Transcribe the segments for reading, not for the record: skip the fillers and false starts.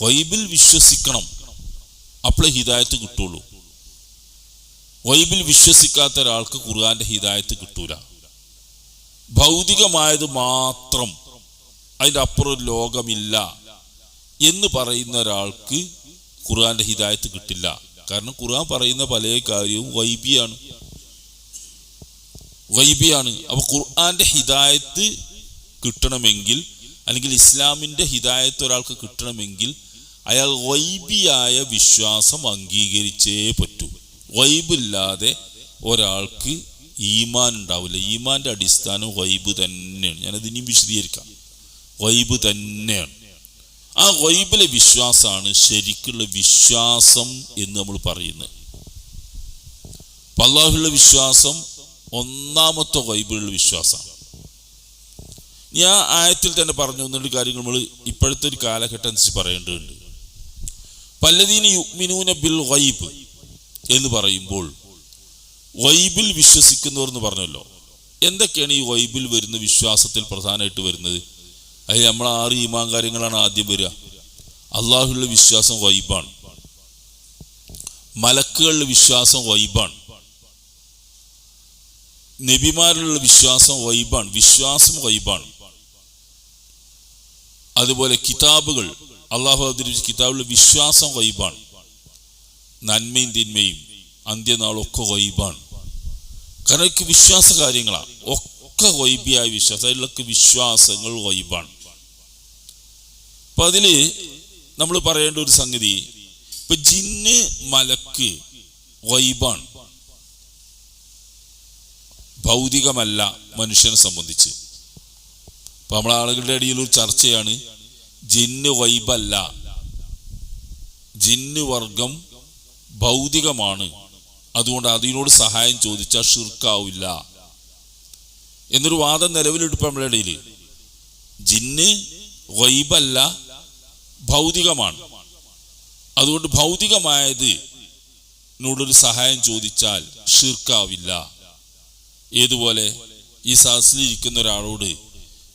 ഗൈബിൽ വിശ്വസിക്കണം, അപ്പോഴേ ഹിദായത്ത് കിട്ടുള്ളൂ. ഗൈബിൽ വിശ്വസിക്കാത്ത ഒരാൾക്ക് ഖുർആന്റെ ഹിദായത്ത് കിട്ടൂല. ഭൗതികമായത് മാത്രം, അതിൻ്റെ അപ്പുറം ഒരു ലോകമില്ല എന്ന് പറയുന്ന ഒരാൾക്ക് ഖുർആന്റെ ഹിദായത്ത് കിട്ടില്ല. കാരണം ഖുർആൻ പറയുന്ന പല കാര്യവും ഗൈബിയാണ്. അപ്പോൾ ഖുർആന്റെ ഹിദായത്ത് കിട്ടണമെങ്കിൽ, അല്ലെങ്കിൽ ഇസ്ലാമിൻ്റെ ഹിദായത്ത് ഒരാൾക്ക് കിട്ടണമെങ്കിൽ അയാൾ ഗൈബിയായ വിശ്വാസം അംഗീകരിച്ചേ പറ്റൂ. ഗൈബില്ലാതെ ഒരാൾക്ക് ഈമാൻ ഉണ്ടാവില്ല. ഈമാന്റെ അടിസ്ഥാനം ഗൈബ് തന്നെയാണ്. ഞാനത് ഇനിയും വിശദീകരിക്കാം. ഗൈബ് തന്നെയാണ്. ആ ഗൈബിലെ വിശ്വാസമാണ് ശരിക്കുള്ള വിശ്വാസം എന്ന് നമ്മൾ പറയുന്നത്. അല്ലാഹുവിലുള്ള വിശ്വാസം ഒന്നാമത്തെ ഗൈബിലുള്ള വിശ്വാസമാണ്. ഞാൻ ആയത്തിൽ തന്നെ പറഞ്ഞു ഒന്നൊരു കാര്യങ്ങൾ നമ്മൾ ഇപ്പോഴത്തെ ഒരു കാലഘട്ടം അനുസരിച്ച് പറയേണ്ടതുണ്ട്. വല്ലദീന യുഅ്മിനൂന ബിൽ ഗൈബ് എന്ന് പറയുമ്പോൾ ഗൈബിൽ വിശ്വസിക്കുന്നവർ എന്ന് പറഞ്ഞല്ലോ. എന്തൊക്കെയാണ് ഈ ഗൈബിൽ വരുന്ന വിശ്വാസത്തിൽ പ്രധാനമായിട്ട് വരുന്നത്? അതിൽ നമ്മൾ 6 ഈമാൻ കാര്യങ്ങളാണ് ആദ്യം വരിക. അള്ളാഹുവിലുള്ള വിശ്വാസം ഗൈബാണ്. മലക്കുകളുടെ വിശ്വാസം ഗൈബാണ്. നബിമാരിലുള്ള വിശ്വാസം ഗൈബാണ്. വിശ്വാസം ഗൈബാണ്. അതുപോലെ കിതാബുകൾ, അള്ളാഹു അവതരിപ്പിച്ച കിതാബുള്ള വിശ്വാസം ഗൈബാണ്. നന്മയും തിന്മയും അന്ത്യനാളൊക്കെ ഗൈബാണ്. കാരണം ഇതൊക്കെ വിശ്വാസ കാര്യങ്ങളാണ്. ഒക്കെ ഗൈബിയായ വിശ്വാസം, അതിലൊക്കെ വിശ്വാസങ്ങൾ ഗൈബാണ്. അപ്പൊ അതില് നമ്മൾ പറയേണ്ട ഒരു സംഗതി, ഇപ്പൊ ജിന്ന് മലക്ക് ഗൈബാണ്, ഭൗതികമല്ല മനുഷ്യനെ സംബന്ധിച്ച്. അപ്പൊ നമ്മളെ ആളുകളുടെ ഇടയിൽ ഒരു ചർച്ചയാണ്, ജിന്ന് ഗൈബല്ല, ജിന്ന് വർഗം ഭൗതികമാണ്, അതുകൊണ്ട് അതിനോട് സഹായം ചോദിച്ചാൽ ഷിർക്കാവില്ല എന്നൊരു വാദം നിലവിലെടുപ്പം നമ്മുടെ ഇടയിൽ. ജിന്ന് ഗൈബല്ല, ഭൗതികമാണ്, അതുകൊണ്ട് ഭൗതികമായതിനോടൊരു സഹായം ചോദിച്ചാൽ ഷിർക്കാവില്ല. ഏതുപോലെ ഈ സദസ്സിലിരിക്കുന്ന ഒരാളോട്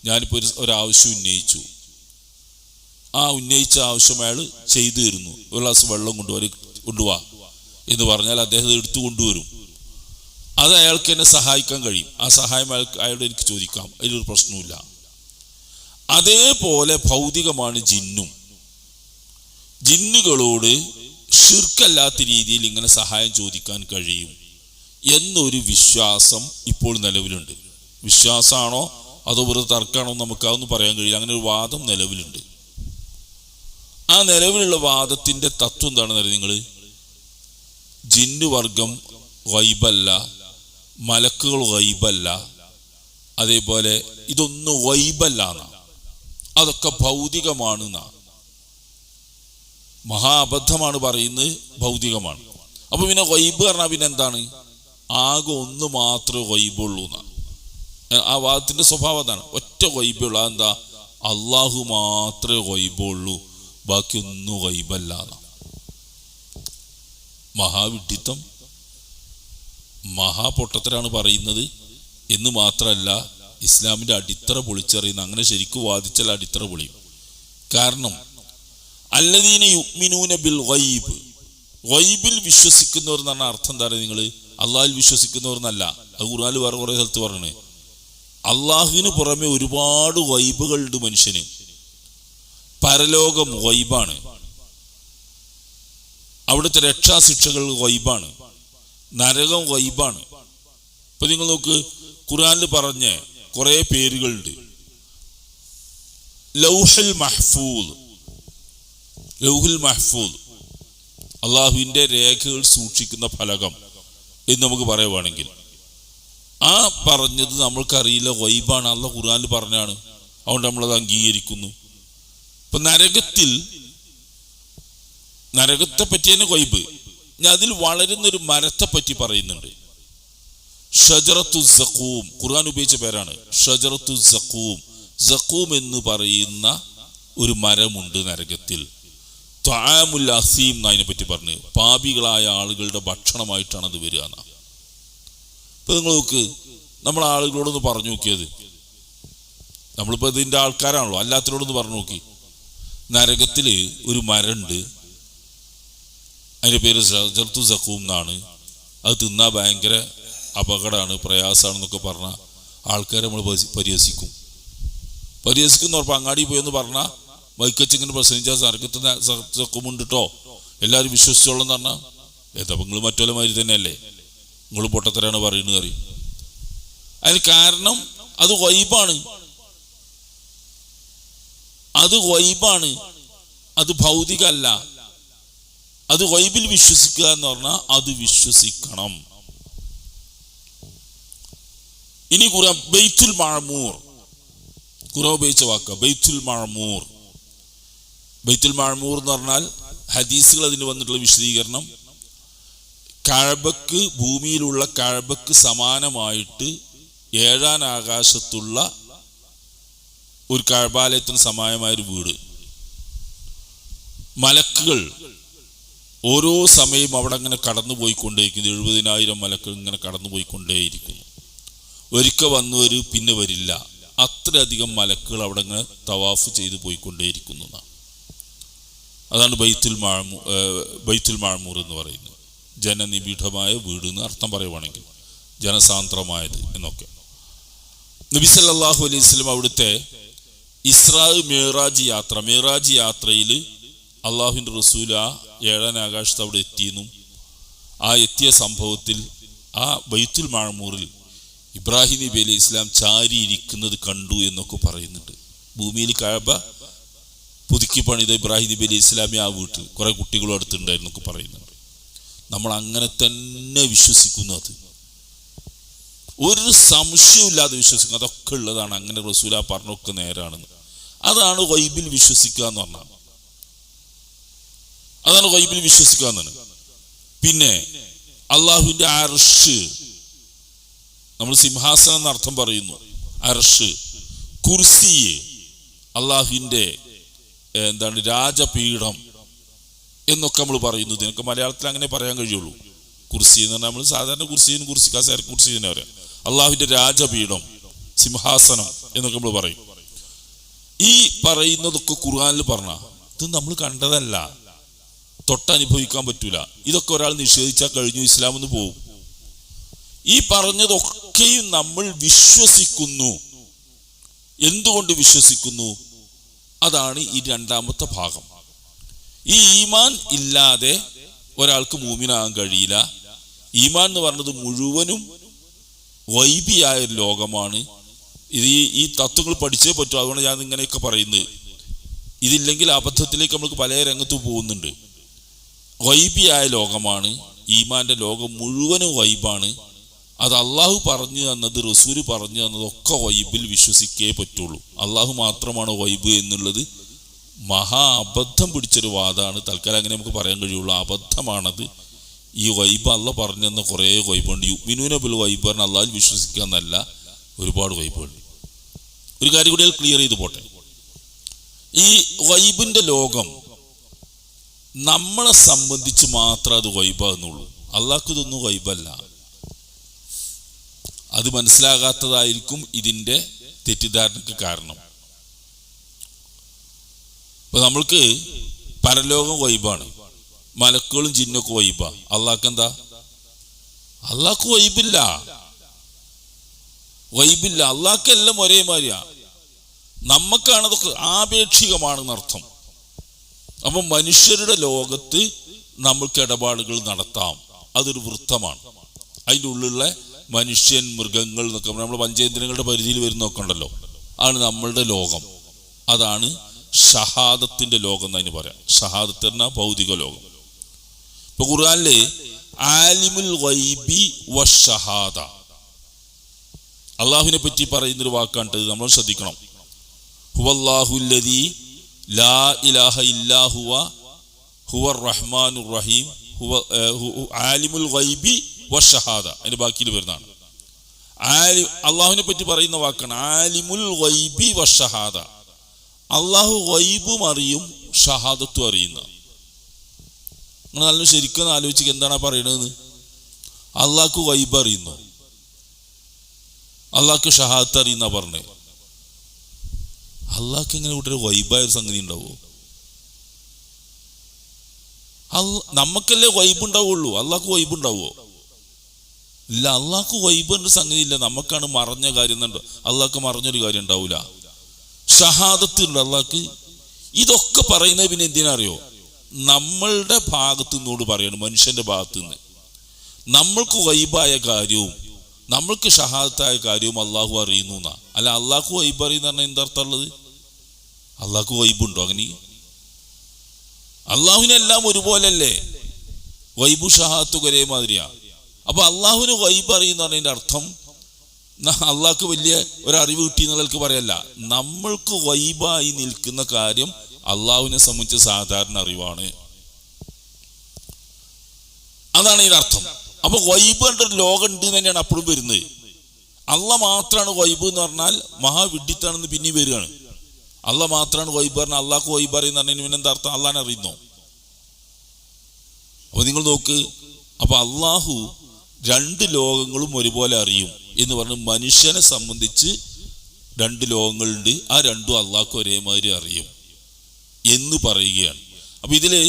ഞാനിപ്പോൾ ഒരാവശ്യം ഉന്നയിച്ചു. ആ ഉന്നയിച്ച ആവശ്യം അയാൾ ചെയ്തു തരുന്നു. ഒരു ഗ്ലാസ് വെള്ളം കൊണ്ടുപോവാ എന്ന് പറഞ്ഞാൽ അദ്ദേഹം എടുത്തു കൊണ്ടുവരും. അത് അയാൾക്ക് എന്നെ സഹായിക്കാൻ കഴിയും. ആ സഹായം അയാളോട് എനിക്ക് ചോദിക്കാം, അതിലൊരു പ്രശ്നവുമില്ല. അതേപോലെ ഭൗതികമാണ് ജിന്നും. ജിന്നുകളോട് ഷിർക്കല്ലാത്ത രീതിയിൽ ഇങ്ങനെ സഹായം ചോദിക്കാൻ കഴിയും എന്നൊരു വിശ്വാസം ഇപ്പോൾ നിലവിലുണ്ട്. വിശ്വാസമാണോ അതോ വെറുതെ തർക്കമാണോ നമുക്കതൊന്നും പറയാൻ കഴിയില്ല. അങ്ങനെ ഒരു വാദം നിലവിലുണ്ട്. ആ നിലവിലുള്ള വാദത്തിന്റെ തത്വം എന്താണെന്ന് അറിയാം നിങ്ങൾ? ജിന്നു വർഗം ഗൈബല്ല, മലക്കുകൾ ഗൈബല്ല, അതേപോലെ ഇതൊന്നും ഗൈബല്ല എന്നാ, അതൊക്കെ ഭൗതികമാണെന്നാ. മഹാ അബദ്ധമാണ് പറയുന്നത്, ഭൗതികമാണ്. അപ്പൊ പിന്നെ ഗൈബ് പറഞ്ഞാൽ പിന്നെ എന്താണ്? ആകെ ഒന്ന് മാത്രമേ ഗൈബുള്ളൂ എന്നാ. ആ വാദത്തിന്റെ സ്വഭാവം അതാണ്. ഒറ്റ ഗൈബുള്ളൂ. അതെന്താ? അള്ളാഹു മാത്രമേ ഗൈബുള്ളൂ, ബാക്കിയൊന്നും ഗൈബല്ല എന്നാ. മഹാവിഡ്ഢിത്തം, മഹാപൊട്ടത്തരാണ് പറയുന്നത് എന്ന് മാത്രമല്ല, ഇസ്ലാമിന്റെ അടിത്തറ പൊളിച്ചറിയുന്ന, അങ്ങനെ ശരിക്കും വാദിച്ചാൽ അടിത്തറ പൊളിയും. കാരണം അല്ലദീന യുഅ്മിനൂന ബിൽ ഗൈബ്, ഗൈബിൽ വിശ്വസിക്കുന്നവർ എന്ന് പറഞ്ഞാൽ അർത്ഥം എന്താ? നിങ്ങൾ അള്ളാഹിൽ വിശ്വസിക്കുന്നവർ എന്നല്ല. അത് ഖുർആനിൽ വേറെ കുറെ സ്ഥലത്ത് പറഞ്ഞേ. അള്ളാഹുവിന് പുറമെ ഒരുപാട് ഗൈബുകളുണ്ട് മനുഷ്യന്. പരലോകം ഗൈബാണ്, അവിടുത്തെ രക്ഷാശിക്ഷകൾ ഗൈബാണ്, നരകം ഗൈബാണ്. ഇപ്പൊ നിങ്ങൾ നോക്ക്, ഖുർആനിൽ പറഞ്ഞ കുറെ പേരുകളുണ്ട്. ലൗഹുൽ മഹ്ഫൂദ്, ലൗഹുൽ മഹ്ഫൂദ് അള്ളാഹുവിന്റെ രേഖകൾ സൂക്ഷിക്കുന്ന ഫലകം എന്ന് നമുക്ക് പറയുവാണെങ്കിൽ, ആ പറഞ്ഞത് നമ്മൾക്കറിയില്ല, ഗൈബാണ്. അള്ളാഹു ഖുർആനിൽ പറഞ്ഞാണ്, അതുകൊണ്ട് നമ്മളത് അംഗീകരിക്കുന്നു. ഇപ്പൊ നരകത്തെ പറ്റി തന്നെ ഗൈബ്. ഞാൻ അതിൽ വളരുന്നൊരു മരത്തെ പറ്റി പറയുന്നുണ്ട്. ഷജറത്തു സഖൂം, ഖുർആൻ ഉപയോഗിച്ച പേരാണ് ഷജറത്തു സഖൂം. സഖൂം എന്ന് പറയുന്ന ഒരു മരമുണ്ട് നരകത്തിൽ. ത്വആമുൽ അസീം എന്ന് അതിനെ പറ്റി പറഞ്ഞു. പാപികളായ ആളുകളുടെ ഭക്ഷണമായിട്ടാണ് അത് വരിക എന്നാ. ഇപ്പൊ നിങ്ങൾ നോക്ക്, നമ്മൾ ആളുകളോടൊന്ന് പറഞ്ഞു നോക്കിയത്, നമ്മളിപ്പോ ഇതിന്റെ ആൾക്കാരാണല്ലോ, അല്ലാത്തവരോടൊന്ന് പറഞ്ഞു നോക്കി. നരകത്തിൽ ഒരു മരമുണ്ട്, അതിൻ്റെ പേര് ഷജറത്തു സഖൂം എന്നാണ്. അത് തിന്നാൻ ഭയങ്കര അപകടമാണ്, പ്രയാസമാണെന്നൊക്കെ പറഞ്ഞാൽ ആൾക്കാരെ നമ്മൾ പരിഹസിക്കും എന്ന് പറഞ്ഞാൽ അങ്ങാടി പോയെന്ന് പറഞ്ഞാൽ വൈക്കച്ചിങ്ങനെ പ്രസംഗിച്ചാൽ നരകത്തിന് സഖൂമുണ്ട് കേട്ടോ എല്ലാവരും വിശ്വസിച്ചോളെന്ന് പറഞ്ഞാൽ ഏതാ നിങ്ങൾ മറ്റുള്ള മാതിരി തന്നെയല്ലേ, നിങ്ങൾ പൊട്ടത്തരാണ് പറയുന്നത് അറിയും. അതിന് കാരണം അത് ഗൈബാണ്, അത് ഭൗതികമല്ല. അത് ഗൈബിൽ വിശ്വസിക്കുക എന്ന് പറഞ്ഞാൽ അത് വിശ്വസിക്കണം. ഇനി ബൈത്തുൽ മഅമൂർ, ഖുർആൻ ഉപയോഗിച്ച വാക്ക ബൈത്തുൽ മഅമൂർ. ബൈത്തുൽ മഅമൂർ എന്ന് പറഞ്ഞാൽ ഹദീസുകൾ അതിന് വന്നിട്ടുള്ള വിശദീകരണം, കഅബക്ക്, ഭൂമിയിലുള്ള കഅബക്ക് സമാനമായിട്ട് 7-ാം ആകാശത്തുള്ള ഒരു കഅബാലയത്തിന് സമാനമായൊരു വീട്. മലക്കുകൾ ഓരോ സമയം അവിടെ അങ്ങനെ കടന്നു പോയിക്കൊണ്ടേയിരിക്കുന്നു. 70,000 മലക്കുകൾ ഇങ്ങനെ കടന്നു പോയിക്കൊണ്ടേയിരിക്കുന്നു. ഒരിക്കൽ വന്നവര് പിന്നെ വരില്ല, അത്രയധികം മലക്കുകൾ അവിടെ ഇങ്ങനെ തവാഫ് ചെയ്ത് പോയിക്കൊണ്ടേയിരിക്കുന്നു. അതാണ് ബൈത്തുൽ മഅമൂർ എന്ന് പറയുന്നത്. ജനനിബിഡമായ വീട് എന്ന് അർത്ഥം പറയുവാണെങ്കിൽ, ജനസാന്ദ്രമായത് എന്നൊക്കെ. നബി സല്ലല്ലാഹു അലൈഹി വസല്ലം അവിടുത്തെ ഇസ്രാ മിഅ്റാജ് യാത്രയിൽ അള്ളാഹുവിൻ്റെ റസൂൽ ആ 7-ാം ആകാശത്ത് അവിടെ എത്തിയെന്നും ആ എത്തിയ സംഭവത്തിൽ ആ ബൈത്തുൽ മഅമൂറിൽ ഇബ്രാഹിം നബി അലൈഹി ഇസ്ലാം ചാരിയിരിക്കുന്നത് കണ്ടു എന്നൊക്കെ പറയുന്നുണ്ട്. ഭൂമിയിൽ കഅബ പുതുക്കി പണിത ഇബ്രാഹിം നബി അലൈഹി ഇസ്ലാമി ആ വീട്ടിൽ കുറെ കുട്ടികളും അടുത്തുണ്ടായിരുന്നൊക്കെ പറയുന്നുണ്ട്. നമ്മൾ അങ്ങനെ തന്നെ വിശ്വസിക്കുന്നു, അത് ഒരു സംശയമില്ലാതെ വിശ്വസിക്കും. അതൊക്കെ ഉള്ളതാണ്, അങ്ങനെ റസൂല പറഞ്ഞൊക്കെ നേരാണെന്ന്. അതാണ് ഗൈബിൽ വിശ്വസിക്കുക എന്ന് പറഞ്ഞാൽ, അതാണ് ഗൈബിൽ വിശ്വസിക്കുക എന്നാണ്. പിന്നെ അള്ളാഹുവിൻ്റെ അർശ്, നമ്മൾ സിംഹാസനം എന്നർത്ഥം പറയുന്നു, അർശ്, കുർസി, അള്ളാഹുവിൻ്റെ എന്താണ് രാജപീഠം എന്നൊക്കെ നമ്മൾ പറയുന്നത്. എനിക്ക് മലയാളത്തിൽ അങ്ങനെ പറയാൻ കഴിയുള്ളൂ. കുർസി എന്ന് പറഞ്ഞാൽ നമ്മൾ സാധാരണ കുർസി കസേര കുർസി തന്നെ പറയാം. അള്ളാഹുവിൻ്റെ രാജപീഠം, സിംഹാസനം എന്നൊക്കെ നമ്മൾ പറയും. ഈ പറയുന്നതൊക്കെ ഖുർആനിൽ പറഞ്ഞ ഇത് നമ്മൾ കണ്ടതല്ല, തൊട്ടനുഭവിക്കാൻ പറ്റൂല. ഇതൊക്കെ ഒരാൾ നിഷേധിച്ചാൽ കഴിഞ്ഞു, ഇസ്ലാം എന്ന് പോകും. ഈ പറഞ്ഞതൊക്കെയും നമ്മൾ വിശ്വസിക്കുന്നു. എന്തുകൊണ്ട് വിശ്വസിക്കുന്നു? അതാണ് ഈ 2ാമത്തെ ഭാഗം. ഈ ഈമാൻ ഇല്ലാതെ ഒരാൾക്ക് മൂമിനാകാൻ കഴിയില്ല. ഈമാൻ എന്ന് പറഞ്ഞത് മുഴുവനും ഗൈബിയായ ഒരു ലോകമാണ്. ഇത് ഈ തത്വങ്ങൾ പഠിച്ചേ പറ്റൂ. അതുകൊണ്ട് ഞാൻ ഇങ്ങനെയൊക്കെ പറയുന്നത്. ഇതില്ലെങ്കിൽ അബദ്ധത്തിലേക്ക് നമുക്ക് പല രംഗത്ത് പോകുന്നുണ്ട്. ഗൈബിയായ ലോകമാണ് ഈമാന്റെ ലോകം, മുഴുവനും ഗൈബാണ്. അത് അള്ളാഹു പറഞ്ഞു തന്നത്, റസൂല് പറഞ്ഞു തന്നതൊക്കെ ഗൈബിൽ വിശ്വസിക്കേ പറ്റുള്ളൂ. അള്ളാഹു മാത്രമാണ് ഗൈബ് എന്നുള്ളത് മഹാ അബദ്ധം പിടിച്ചൊരു വാദമാണ്. തൽക്കാലം അങ്ങനെ നമുക്ക് പറയാൻ കഴിയുള്ളൂ, അബദ്ധമാണത്. ഈ ഗൈബ് അള്ള പറഞ്ഞു തന്ന കുറേ ഗൈബുണ്ട്. യുമിനൂന ബിൽ ഗൈബ് പറഞ്ഞാൽ അള്ളാഹുവിൽ വിശ്വസിക്കുക എന്നല്ല, ഒരുപാട് ഗൈബുണ്ട്. ഒരു കാര്യം കൂടി ക്ലിയർ ചെയ്ത് പോട്ടെ. ഈ ഗൈബിന്റെ ലോകം നമ്മളെ സംബന്ധിച്ച് മാത്രം അത് ഗൈബാകുന്നുള്ളൂ. അള്ളാഹ്ക്ക് ഇതൊന്നും ഗൈബല്ല. അത് മനസ്സിലാകാത്തതായിരിക്കും ഇതിൻ്റെ തെറ്റിദ്ധാരണയ്ക്ക് കാരണം. ഇപ്പൊ നമ്മൾക്ക് പരലോകം ഗൈബാണ്, മലക്കുകളും ജിന്നൊക്കെ ഗൈബാ. അള്ളാഹ്ക്ക് എന്താ? അള്ളാഹ്ക്ക് ഗൈബില്ല. അള്ളാഹ്ക്ക് എല്ലാം ഒരേ മാതിരിയാ. നമുക്കാണ് അതൊക്കെ ആപേക്ഷികമാണെന്നർത്ഥം. അപ്പം മനുഷ്യരുടെ ലോകത്ത് നമ്മൾക്ക് ഇടപാടുകൾ നടത്താം, അതൊരു വൃത്തമാണ്. അതിൻ്റെ ഉള്ളിലുള്ള മനുഷ്യൻ, മൃഗങ്ങൾ എന്നൊക്കെ നമ്മൾ പഞ്ചേന്ദ്രിയങ്ങളുടെ പരിധിയിൽ വരുന്നൊക്കെ ഉണ്ടല്ലോ, ആണ് നമ്മളുടെ ലോകം. അതാണ് ഷഹാദത്തിന്റെ ലോകം എന്നതിന് പറയാം. ഷഹാദത്ത് എന്ന ഭൗതിക ലോകം. ഇപ്പൊ ഖുർആനിലെ ആലിമുൽ ഗൈബി വശഹാദ, അള്ളാഹുവിനെ പറ്റി പറയുന്നൊരു വാക്കാണ്, നമ്മൾ ശ്രദ്ധിക്കണം. ഹുവല്ലാഹുല്ലദീ ലാ ഇലാഹ ഇല്ലാ ഹുവ ഹുവർ റഹ്മാനുർ റഹീം ആലിമുൽ ഗൈബി വശഹാദ. അതിന്റെ ബാക്കിയിൽ വരുന്നതാണ്. അള്ളാഹുവിനെ പറ്റി പറയുന്ന വാക്കാണ് ആലിമുൽ ഗൈബി വശഹാദ. അള്ളാഹു ഗൈബും അറിയും, ഷഹാദത്തും അറിയുന്ന. നിങ്ങൾ നല്ല ശരിക്കും ആലോചിക്കുക, എന്താണ് പറയണതെന്ന്. അള്ളാഹ്ക്ക് ഗൈബ് അറിയുന്നു, അള്ളാഹ്ക്ക് ഷഹാദത്ത് അറിയുന്ന പറഞ്ഞേ. അള്ളാഹ്ക്ക് എങ്ങനെ കൂട്ടൊരു ഗൈബായ ഒരു സംഗതി ഉണ്ടാവുമോ? നമുക്കല്ലേ ഗൈബ് ഉണ്ടാവുള്ളൂ, അള്ളാഹ്ക്ക് ഗൈബ് ഉണ്ടാവുമോ? ഇല്ല, അള്ളാഹ്ക്ക് ഗൈബ് എന്ന സംഗതി ഇല്ല. നമുക്കാണ് മറഞ്ഞ കാര്യം എന്നുണ്ടോ? അള്ളാഹ്ക്ക് മറഞ്ഞൊരു കാര്യം ഉണ്ടാവൂല. ഷഹാദത്ത് ഉണ്ട് അള്ളാഹ്ക്ക്. ഇതൊക്കെ പറയുന്നത് പിന്നെ എന്തിനറിയോ? നമ്മളുടെ ഭാഗത്തു നിന്നോട് പറയണം, മനുഷ്യന്റെ ഭാഗത്തു നിന്ന്. നമ്മൾക്ക് ഗൈബായ കാര്യവും നമ്മൾക്ക് ഷഹാദത്തായ കാര്യവും അള്ളാഹു അറിയുന്നു എന്നാ. അല്ല അള്ളാഹ്ക്ക് ഗൈബ് അറിയുന്ന പറഞ്ഞാൽ എന്താർത്ഥമുള്ളത്? അള്ളാഹ്ക്ക് ഗൈബുണ്ടോ? അങ്ങനെ അള്ളാഹുവിനെല്ലാം ഒരുപോലല്ലേ? ഗൈബു ഷഹാദത്തും ഒരേ മാതിരിയാ. അപ്പൊ അള്ളാഹുവിന് ഗൈബ് അറിയുന്ന പറഞ്ഞതിന്റെ അർത്ഥം അള്ളാഹ്ക്ക് വലിയ ഒരറിവ് കിട്ടി എന്നുള്ളവർക്ക് പറയല്ല. നമ്മൾക്ക് ഗൈബായി നിൽക്കുന്ന കാര്യം അള്ളാഹുവിനെ സംബന്ധിച്ച് സാധാരണ അറിവാണ്. അതാണ് ഇതിന്റെ അർത്ഥം. അപ്പൊ ഗൈബ് കണ്ടൊരു ലോകം ഉണ്ട് എന്ന് തന്നെയാണ് അപ്പോഴും വരുന്നത്. അള്ളാഹ് മാത്രമാണ് ഗൈബ് എന്ന് പറഞ്ഞാൽ മഹാവിഡിത്താണെന്ന് പിന്നെയും വരികയാണ്. അള്ളാഹ് മാത്രമാണ് ഗൈബ് പറഞ്ഞാൽ അള്ളാഹ്ക്ക് ഗൈബ് അറിയുന്ന പറഞ്ഞാൽ ഇവനെന്താ അർത്ഥം? അള്ളാഹിനെ അറിയുന്നോ? അപ്പൊ നിങ്ങൾ നോക്ക്, അപ്പൊ അള്ളാഹു രണ്ട് ലോകങ്ങളും ഒരുപോലെ അറിയും എന്ന് പറഞ്ഞ് മനുഷ്യനെ സംബന്ധിച്ച് രണ്ട് ലോകങ്ങളുണ്ട്, ആ രണ്ടും അള്ളാഹ്ക്ക് ഒരേമാതിരി അറിയും എന്ന് പറയുകയാണ്. അപ്പൊ ഇതില്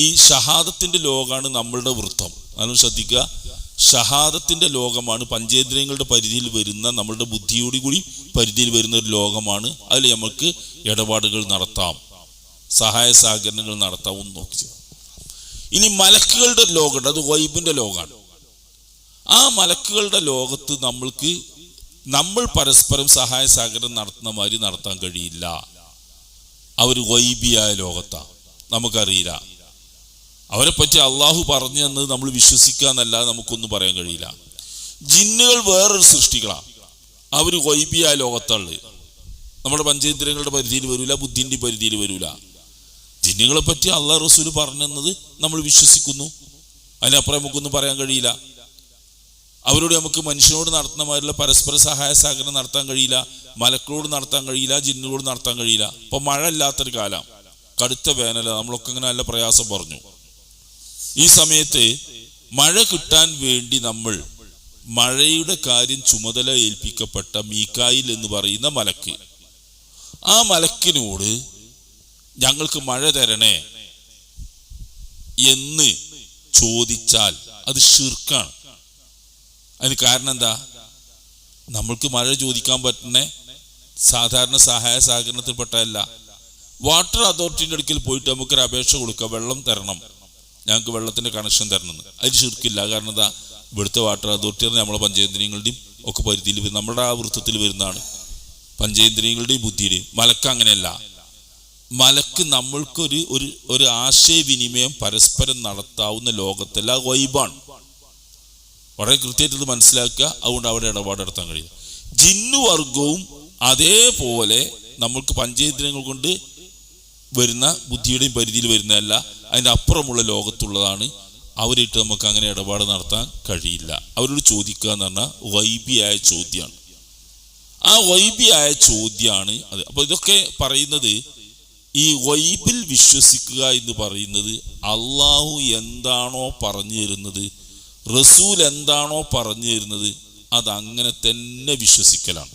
ഈ ഷഹാദത്തിന്റെ ലോകമാണ് നമ്മളുടെ വൃത്തം. അതുകൊണ്ട് ശ്രദ്ധിക്കുക, ഷഹാദത്തിന്റെ ലോകമാണ് പഞ്ചേന്ദ്രിയങ്ങളുടെ പരിധിയിൽ വരുന്ന, നമ്മളുടെ ബുദ്ധിയോട് കൂടി പരിധിയിൽ വരുന്ന ഒരു ലോകമാണ്. അതിൽ നമുക്ക് ഇടപാടുകൾ നടത്താം, സഹായ സഹകരണങ്ങൾ നടത്താം എന്ന് നോക്കി. ഇനി മലക്കുകളുടെ ലോകമുണ്ട്, അത് ഗൈബിന്റെ ലോകമാണ്. ആ മലക്കുകളുടെ ലോകത്ത് നമ്മൾ പരസ്പരം സഹായ സഹകരണം നടത്തുന്ന മാതിരി നടത്താൻ കഴിയില്ല. അവർ ഗൈബിയായ ലോകത്താണ്, നമുക്കറിയില്ല. അവരെ പറ്റി അള്ളാഹു പറഞ്ഞു തന്നത് നമ്മൾ വിശ്വസിക്കുക എന്നല്ലാതെ നമുക്കൊന്നും പറയാൻ കഴിയില്ല. ജിന്നുകൾ വേറൊരു സൃഷ്ടികളാണ്, അവർ ഗൈബിയായ ലോകത്തുള്ളത്. നമ്മുടെ പഞ്ചേന്ദ്രിയങ്ങളുടെ പരിധിയിൽ വരില്ല, ബുദ്ധിന്റെ പരിധിയിൽ വരില്ല. ജിന്നുകളെ പറ്റി അള്ളാഹ് റസൂൽ പറഞ്ഞു തന്നത് നമ്മൾ വിശ്വസിക്കുന്നു, അതിനപ്പുറം നമുക്കൊന്നും പറയാൻ കഴിയില്ല. അവരോട് നമുക്ക് മനുഷ്യനോട് നടത്തുന്ന മാതിരിയുള്ള പരസ്പര സഹായ സഹകരണം നടത്താൻ കഴിയില്ല, മലക്കളോട് നടത്താൻ കഴിയില്ല, ജിന്നുകളോട് നടത്താൻ കഴിയില്ല. ഇപ്പൊ മഴ ഇല്ലാത്തൊരു കാലം, കടുത്ത വേനല, നമ്മളൊക്കെ ഇങ്ങനെ നല്ല പ്രയാസം പറഞ്ഞു. ഈ സമയത്ത് മഴ കിട്ടാൻ വേണ്ടി നമ്മൾ മഴയുടെ കാര്യം ചുമതല ഏൽപ്പിക്കപ്പെട്ട മീകായിൽ എന്ന് പറയുന്ന മലക്ക്, ആ മലക്കിനോട് ഞങ്ങൾക്ക് മഴ തരണേ എന്ന് ചോദിച്ചാൽ അത് ശിർക്കാണ്. അതിന് കാരണം എന്താ? നമ്മൾക്ക് മഴ ചോദിക്കാൻ പറ്റുന്ന സാധാരണ സഹായ സഹകരണത്തിൽപ്പെട്ടതല്ല. വാട്ടർ അതോറിറ്റിയുടെ അടുക്കൽ പോയിട്ട് നമുക്കൊരു അപേക്ഷ കൊടുക്കുക, വെള്ളം തരണം, ഞങ്ങൾക്ക് വെള്ളത്തിന്റെ കണക്ഷൻ തരണം എന്ന്. അതിൽ ശിർക്കില്ല. കാരണം എന്താ? ഇവിടുത്തെ വാട്ടർ അതോറിറ്റി നമ്മളെ പഞ്ചേന്ദ്രിയങ്ങളുടെയും ഒക്കെ പരിധിയിൽ നമ്മുടെ ആ വൃത്തത്തിൽ വരുന്നതാണ്, പഞ്ചേന്ദ്രിയങ്ങളുടെയും ബുദ്ധിയുടെയും. മലക്ക് അങ്ങനെയല്ല. മലക്ക് നമ്മൾക്കൊരു ഒരു ആശയവിനിമയം പരസ്പരം നടത്താവുന്ന ലോകത്തല്ല, ഗൈബാണ്. വളരെ കൃത്യമായിട്ട് ഇത് മനസ്സിലാക്കുക. അതുകൊണ്ട് അവിടെ ഇടപാട് നടത്താൻ കഴിയും. ജിന്നുവർഗവും അതേപോലെ നമ്മൾക്ക് പഞ്ചേന്ദ്രിയങ്ങൾ കൊണ്ട് വരുന്ന ബുദ്ധിയുടെയും പരിധിയിൽ വരുന്നതല്ല, അതിൻ്റെ അപ്പുറമുള്ള ലോകത്തുള്ളതാണ്. അവരിട്ട് നമുക്ക് അങ്ങനെ ഇടപാട് നടത്താൻ കഴിയില്ല. അവരോട് ചോദിക്കുക എന്ന് പറഞ്ഞാൽ ഗൈബിയായ ചോദ്യമാണ്. ആ ഗൈബിയായ ചോദ്യമാണ് അത്. അപ്പൊ ഇതൊക്കെ പറയുന്നത്, ഈ ഗൈബിൽ വിശ്വസിക്കുക എന്ന് പറയുന്നത് അള്ളാഹു എന്താണോ പറഞ്ഞു തരുന്നത്, റസൂൽ എന്താണോ പറഞ്ഞു തരുന്നത്, അതങ്ങനെ തന്നെ വിശ്വസിക്കലാണ്.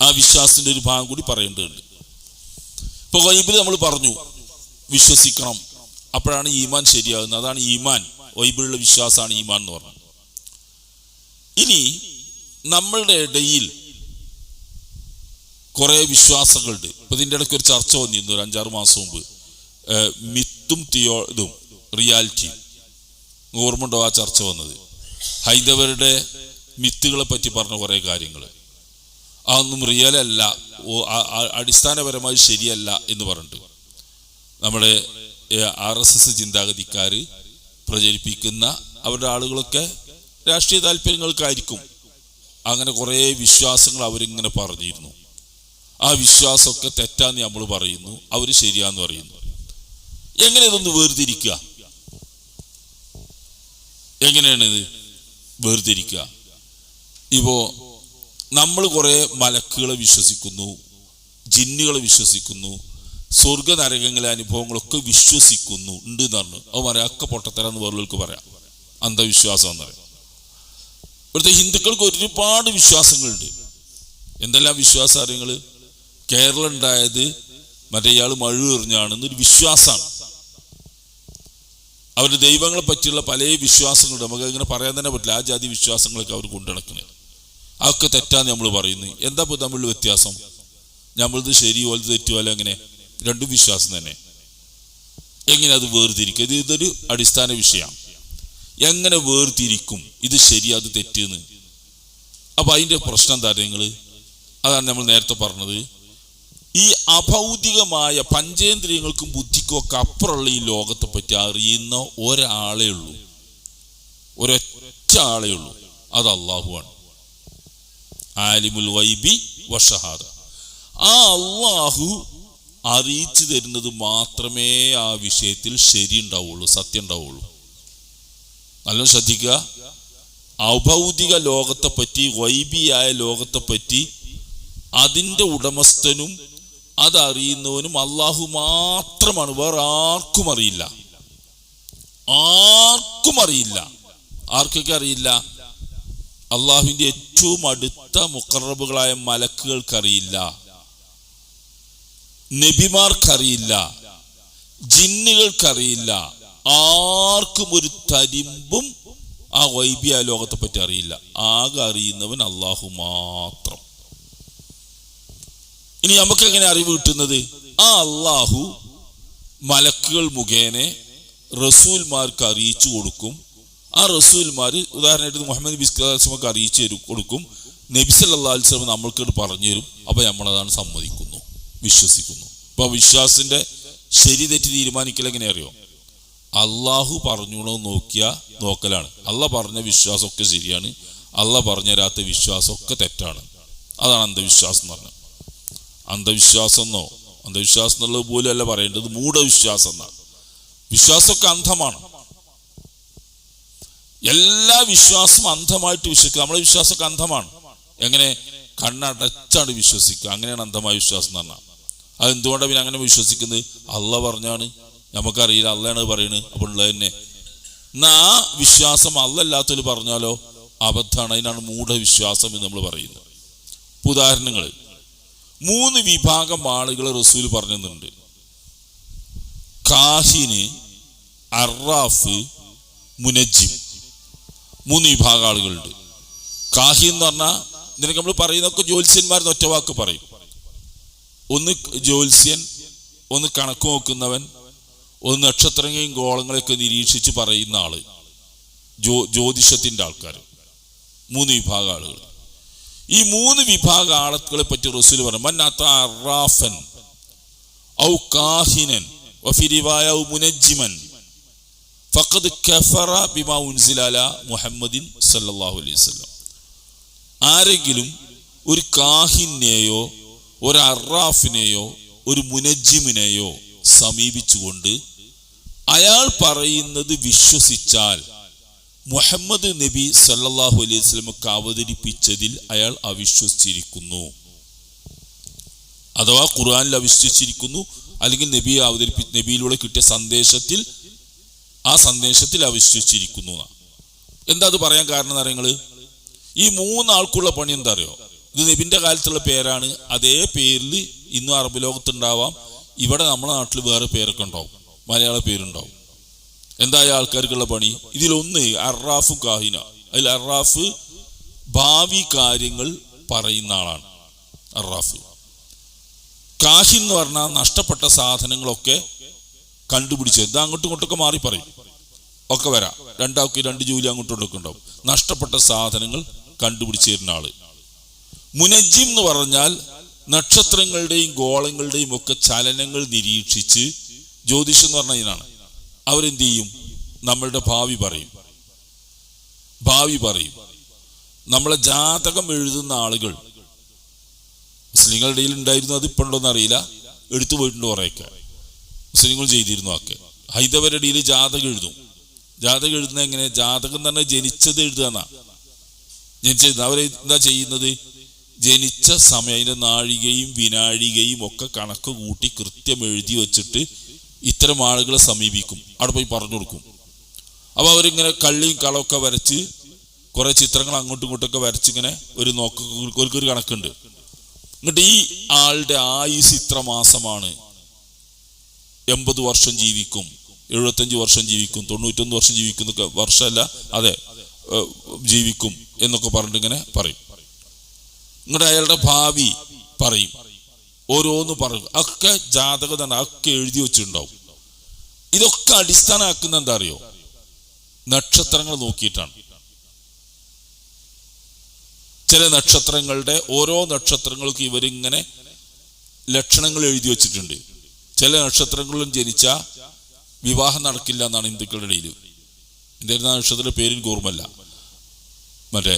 ആ വിശ്വാസത്തിന്റെ ഒരു ഭാഗം കൂടി പറയേണ്ടതുണ്ട്. ഇപ്പൊ ഗൈബിൽ നമ്മൾ പറഞ്ഞു വിശ്വസിക്കണം, അപ്പോഴാണ് ഈമാൻ ശരിയാകുന്നത്. അതാണ് ഈമാൻ, ഗൈബിലുള്ള വിശ്വാസമാണ് ഈമാൻ എന്ന് പറഞ്ഞത്. ഇനി നമ്മളുടെ ഇടയിൽ കുറെ വിശ്വാസങ്ങളുണ്ട്. ഇപ്പൊ ഇതിൻ്റെ ഇടയ്ക്ക് ഒരു ചർച്ച വന്നിരുന്നു ഒരു 5-6 മാസം മുമ്പ്, മിത്തും ഇതും റിയാലിറ്റിയും. ഓർമ്മയുണ്ടോ ആ ചർച്ച വന്നത്? ഹൈന്ദവരുടെ മിത്തുകളെ പറ്റി പറഞ്ഞ കുറെ കാര്യങ്ങൾ, അതൊന്നും റിയലല്ല, അടിസ്ഥാനപരമായി ശരിയല്ല എന്ന് പറഞ്ഞിട്ട് നമ്മുടെ RSS ചിന്താഗതിക്കാർ പ്രചരിപ്പിക്കുന്ന അവരുടെ ആളുകളൊക്കെ രാഷ്ട്രീയ താല്പര്യങ്ങൾക്കായിരിക്കും അങ്ങനെ കുറേ വിശ്വാസങ്ങൾ അവരിങ്ങനെ പറഞ്ഞിരുന്നു. ആ വിശ്വാസമൊക്കെ തെറ്റാന്ന് നമ്മൾ പറയുന്നു, അവർ ശരിയാന്ന് പറയുന്നു. എങ്ങനെ ഇതൊന്ന് വേർതിരിക്കുക? എങ്ങനെയാണ് ഇത് വേർതിരിക്കുക? ഇപ്പോ നമ്മൾ കുറെ മലക്കുകളെ വിശ്വസിക്കുന്നു, ജിന്നുകളെ വിശ്വസിക്കുന്നു, സ്വർഗ നരകങ്ങളെ അനുഭവങ്ങളൊക്കെ വിശ്വസിക്കുന്നു ഉണ്ട് എന്ന് പറഞ്ഞു. അത് പറയാം ഒക്കെ പൊട്ടത്തരാന്ന് വേറൊക്കെ പറയാം, അന്ധവിശ്വാസം എന്ന് പറയാം. ഇവിടുത്തെ ഹിന്ദുക്കൾക്ക് ഒരുപാട് വിശ്വാസങ്ങളുണ്ട്. എന്തെല്ലാം വിശ്വാസം അറിയങ്ങൾ? കേരളം ഉണ്ടായത് മറ്റേ ഇയാൾ മഴ എറിഞ്ഞാണെന്നൊരു വിശ്വാസമാണ്. അവരുടെ ദൈവങ്ങളെ പറ്റിയുള്ള പല വിശ്വാസങ്ങളുണ്ട്. നമുക്ക് ഇങ്ങനെ പറയാൻ തന്നെ പറ്റില്ല. ആ ജാതി വിശ്വാസങ്ങളൊക്കെ അവർ കൊണ്ടുനടക്കുന്നത് അതൊക്കെ തെറ്റാന്ന് നമ്മൾ പറയുന്നത്. എന്താ ഇപ്പോൾ തമ്മിലുള്ള വ്യത്യാസം? നമ്മളത് ശരി, ഓലത് തെറ്റുമല്ല. എങ്ങനെ? രണ്ടും വിശ്വാസം തന്നെ. എങ്ങനെ അത് വേർതിരിക്കും? ഇതൊരു അടിസ്ഥാന വിഷയമാണ്. എങ്ങനെ വേർതിരിക്കും ഇത് ശരി അത് തെറ്റെന്ന്? അപ്പൊ അതിന്റെ പ്രശ്നം എന്താ നിങ്ങൾ? അതാണ് നമ്മൾ നേരത്തെ പറഞ്ഞത്. ഈ അഭൗതികമായ പഞ്ചേന്ദ്രിയങ്ങൾക്കും ബുദ്ധിക്കും ഒക്കെ അപ്പുറമുള്ള ഈ ലോകത്തെ പറ്റി അറിയുന്ന ഒരാളേ ഉള്ളൂ, ഒരൊറ്റ ആളേ ഉള്ളൂ. അത് അള്ളാഹുവാണ്. ആലിമുൽ ഗൈബി വശഹാദ. ആ അള്ളാഹു അറിയിച്ചു തരുന്നത് മാത്രമേ ആ വിഷയത്തിൽ ശരി ഉണ്ടാവുള്ളൂ, സത്യം ഉണ്ടാവുള്ളൂ. നല്ല ശ്രദ്ധിക്കുക. അഭൗതിക ലോകത്തെ പറ്റി, ഗൈബിയായ ലോകത്തെ പറ്റി അതിൻ്റെ ഉടമസ്ഥനും അതറിയുന്നവനും അള്ളാഹു മാത്രമാണ്. വേറെ ആർക്കും അറിയില്ല, ആർക്കും അറിയില്ല. ആർക്കൊക്കെ അറിയില്ല? അള്ളാഹുവിൻ്റെ ഏറ്റവും അടുത്ത മുഖറബുകളായ മലക്കുകൾക്കറിയില്ല, നബിമാർക്കറിയില്ല, ജിന്നുകൾക്കറിയില്ല. ആർക്കും ഒരു തരിമ്പും ആ ഗൈബിയ ലോകത്തെ പറ്റി അറിയില്ല. ആകെ അറിയുന്നവൻ അള്ളാഹു മാത്രം. ഇനി നമുക്ക് എങ്ങനെ അറിവ് കിട്ടുന്നത്? ആ അള്ളാഹു മലക്കുകൾ മുഖേന റസൂൽമാർക്ക് അറിയിച്ചു കൊടുക്കും. ആ റസൂൽമാർ ഉദാഹരണമായിട്ട് മുഹമ്മദ് നബി സ്വല്ലല്ലാഹു അറിയിച്ചു കൊടുക്കും. നബി സല്ലല്ലാഹു അലൈഹി വസല്ലം നമ്മൾക്കത് പറഞ്ഞു തരും. അപ്പൊ നമ്മളതാണ് സമ്മതിക്കുന്നു, വിശ്വസിക്കുന്നു. അപ്പൊ വിശ്വാസത്തിന്റെ ശരി തെറ്റ് തീരുമാനിക്കൽ എങ്ങനെ അറിയോ? അള്ളാഹു പറഞ്ഞോളൂ നോക്കലാണ്. അള്ളാഹ് പറഞ്ഞ വിശ്വാസമൊക്കെ ശരിയാണ്, അള്ളാഹ് പറഞ്ഞു തരാത്ത വിശ്വാസമൊക്കെ തെറ്റാണ്. അതാണ് അന്ധവിശ്വാസം എന്ന് പറഞ്ഞത്. അന്ധവിശ്വാസം എന്നുള്ളത് പോലും അല്ല പറയേണ്ടത്, മൂഢവിശ്വാസം എന്നാണ്. വിശ്വാസമൊക്കെ അന്ധമാണ്. എല്ലാ വിശ്വാസം അന്ധമായിട്ട് വിശ്വസിക്കുക. നമ്മളെ വിശ്വാസമൊക്കെ അന്ധമാണ്. എങ്ങനെ? കണ്ണടച്ചാണ് വിശ്വസിക്കുക. അങ്ങനെയാണ് അന്ധമായ വിശ്വാസം എന്ന് പറഞ്ഞാൽ. അതെന്തുകൊണ്ടാണ് പിന്നെ അങ്ങനെ വിശ്വസിക്കുന്നത്? അള്ളാഹ് പറഞ്ഞാണ്, നമുക്കറിയില്ല, അള്ളാഹാണ് പറയുന്നത്. അപ്പോൾ ഉള്ളത് തന്നെ. എന്നാ ആ വിശ്വാസം അല്ലാത്തവർ പറഞ്ഞാലോ അബദ്ധമാണ്. അതിനാണ് മൂഢവിശ്വാസം എന്ന് നമ്മൾ പറയുന്നത്. ഉദാഹരണങ്ങൾ 3 വിഭാഗം ആളുകൾ റസൂൽ പറഞ്ഞിട്ടുണ്ട്. കാഹിന്, അറാഫ്, മുനജ്ജിം. 3 വിഭാഗം ആളുകളുണ്ട്. കാഹിൻ എന്ന് പറഞ്ഞാൽ നിനക്ക് നമ്മൾ പറയുന്നതൊക്കെ ജ്യോത്സ്യന്മാരെന്ന് ഒറ്റ വാക്ക് പറയും. ഒന്ന് ജ്യോത്സ്യൻ, ഒന്ന് കണക്ക് നോക്കുന്നവൻ, ഒന്ന് നക്ഷത്രങ്ങളെയും ഗോളങ്ങളെയൊക്കെ നിരീക്ഷിച്ച് പറയുന്ന ആള്, ജ്യോതിഷത്തിന്റെ ആൾക്കാർ. 3 വിഭാഗം ആളുകൾ. ഈ 3 വിഭാഗം ആളുകളെ പറ്റി റസൂൽ പറഞ്ഞു, മൻ അത അറാഫൻ ഔ കാഹിനൻ വഫി റിവായ ഔ മുനജ്ജിമൻ ഫഖദ് കഫറ ബിമാ ഉൻസില അലാ മുഹമ്മദിൻ സല്ലല്ലാഹു അലൈഹി വസല്ലം. ആരെങ്കിലും ഒരു കാഹിനെയോ ഒരു അറാഫിനെയോ ഒരു മുനജ്ജിമിനെയോ സമീപിച്ചുകൊണ്ട് അയാൾ പറയുന്നത് വിശ്വസിച്ചാൽ മുഹമ്മദ് നബി സല്ലല്ലാഹു അലൈഹി വസല്ലമക്ക് അവതരിപ്പിച്ചതിൽ അയാൾ അവിശ്വസിച്ചിരിക്കുന്നു. അഥവാ ഖുർആനിൽ അവിശ്വസിച്ചിരിക്കുന്നു, അല്ലെങ്കിൽ നബിയിലൂടെ കിട്ടിയ സന്ദേശത്തിൽ, ആ സന്ദേശത്തിൽ അവിശ്വസിച്ചിരിക്കുന്നു. എന്താ അത് പറയാൻ കാരണം എന്ന് അറിയങ്ങള്? ഈ 3 ആൾക്കുള്ള പണി എന്താ അറിയോ? ഇത് നബിന്റെ കാലത്തുള്ള പേരാണ്. അതേ പേരിൽ ഇന്നും അറബ് ലോകത്തുണ്ടാവാം, ഇവിടെ നമ്മുടെ നാട്ടിൽ വേറെ പേരൊക്കെ ഉണ്ടാവും, മലയാള പേരുണ്ടാവും. എന്താ ആൾക്കാർക്കുള്ള പണി? ഇതിലൊന്ന് അറാഫ് കാഹിന. അതിൽ അറാഫ് ഭാവി കാര്യങ്ങൾ പറയുന്ന ആളാണ് അറാഫ്. കാഹിൻ എന്ന് പറഞ്ഞാൽ നഷ്ടപ്പെട്ട സാധനങ്ങളൊക്കെ കണ്ടുപിടിച്ചത്. ഇത് അങ്ങോട്ടും ഇങ്ങോട്ടൊക്കെ മാറി പറയും, ഒക്കെ വരാം. രണ്ടാൾക്ക് 2 ജോലി അങ്ങോട്ടും ഇങ്ങോട്ടൊക്കെ ഉണ്ടാവും. നഷ്ടപ്പെട്ട സാധനങ്ങൾ കണ്ടുപിടിച്ചു തരുന്ന ആള്. മുനജ്ജിം എന്ന് പറഞ്ഞാൽ നക്ഷത്രങ്ങളുടെയും ഗോളങ്ങളുടെയും ഒക്കെ ചലനങ്ങൾ നിരീക്ഷിച്ച്, ജ്യോതിഷം എന്ന് പറഞ്ഞാൽ ഇതിനാണ്. അവരെന്ത് ചെയ്യും? നമ്മളുടെ ഭാവി പറയും. നമ്മളെ ജാതകം എഴുതുന്ന ആളുകൾ മുസ്ലിങ്ങളുടെ ഇടയിൽ ഉണ്ടായിരുന്നു. അത് ഇപ്പൊ ഉണ്ടോന്ന് അറിയില്ല, എടുത്തു പോയിട്ടുണ്ട് കുറേയൊക്കെ. മുസ്ലിങ്ങൾ ചെയ്തിരുന്നു ഒക്കെ. ഹൈന്ദവരുടെ ഇടയിൽ ജാതകം എഴുതും. ജാതകം എഴുതുന്നത് എങ്ങനെ? ജാതകം എന്ന് പറഞ്ഞാൽ ജനിച്ചത് എഴുതുക. ജനിച്ചത് അവരെന്താ ചെയ്യുന്നത്? ജനിച്ച സമയം, അതിൻ്റെ നാഴികയും വിനാഴികയും ഒക്കെ കണക്ക് കൂട്ടി കൃത്യം എഴുതി വെച്ചിട്ട് ഇത്തരം ആളുകളെ സമീപിക്കും. അവിടെ പോയി പറഞ്ഞു കൊടുക്കും. അപ്പോൾ അവരിങ്ങനെ കള്ളിയും കളമൊക്കെ വരച്ച് കുറെ ചിത്രങ്ങൾ അങ്ങോട്ടും ഇങ്ങോട്ടൊക്കെ വരച്ചിങ്ങനെ ഒരു കണക്കുണ്ട്. എന്നിട്ട് ഈ ആളുടെ ആയുസ് ഇത്ര മാസമാണ്, 80 വർഷം ജീവിക്കും, 75 വർഷം ജീവിക്കും, 91 വർഷം ജീവിക്കും എന്നൊക്കെ, വർഷമല്ല അതെ ജീവിക്കും എന്നൊക്കെ പറഞ്ഞിട്ട് ഇങ്ങനെ പറയും. ഇങ്ങോട്ട് അയാളുടെ ഭാവി പറയും, ഓരോന്ന് പറയും. ഒക്കെ ജാതകം ഒക്കെ എഴുതി വെച്ചിട്ടുണ്ടാവും. ഇതൊക്കെ അടിസ്ഥാനമാക്കുന്ന എന്താ അറിയോ? നക്ഷത്രങ്ങൾ നോക്കിയിട്ടാണ്. ചില നക്ഷത്രങ്ങളുടെ ഓരോ നക്ഷത്രങ്ങൾക്കും ഇവരിങ്ങനെ ലക്ഷണങ്ങൾ എഴുതി വെച്ചിട്ടുണ്ട്. ചില നക്ഷത്രങ്ങളിലും ജനിച്ച വിവാഹം നടക്കില്ല എന്നാണ് ഹിന്ദുക്കളുടെ ഇടയിൽ. എൻ്റെ നക്ഷത്രത്തിന്റെ പേരിന് ഓർമ്മല്ല, മറ്റേ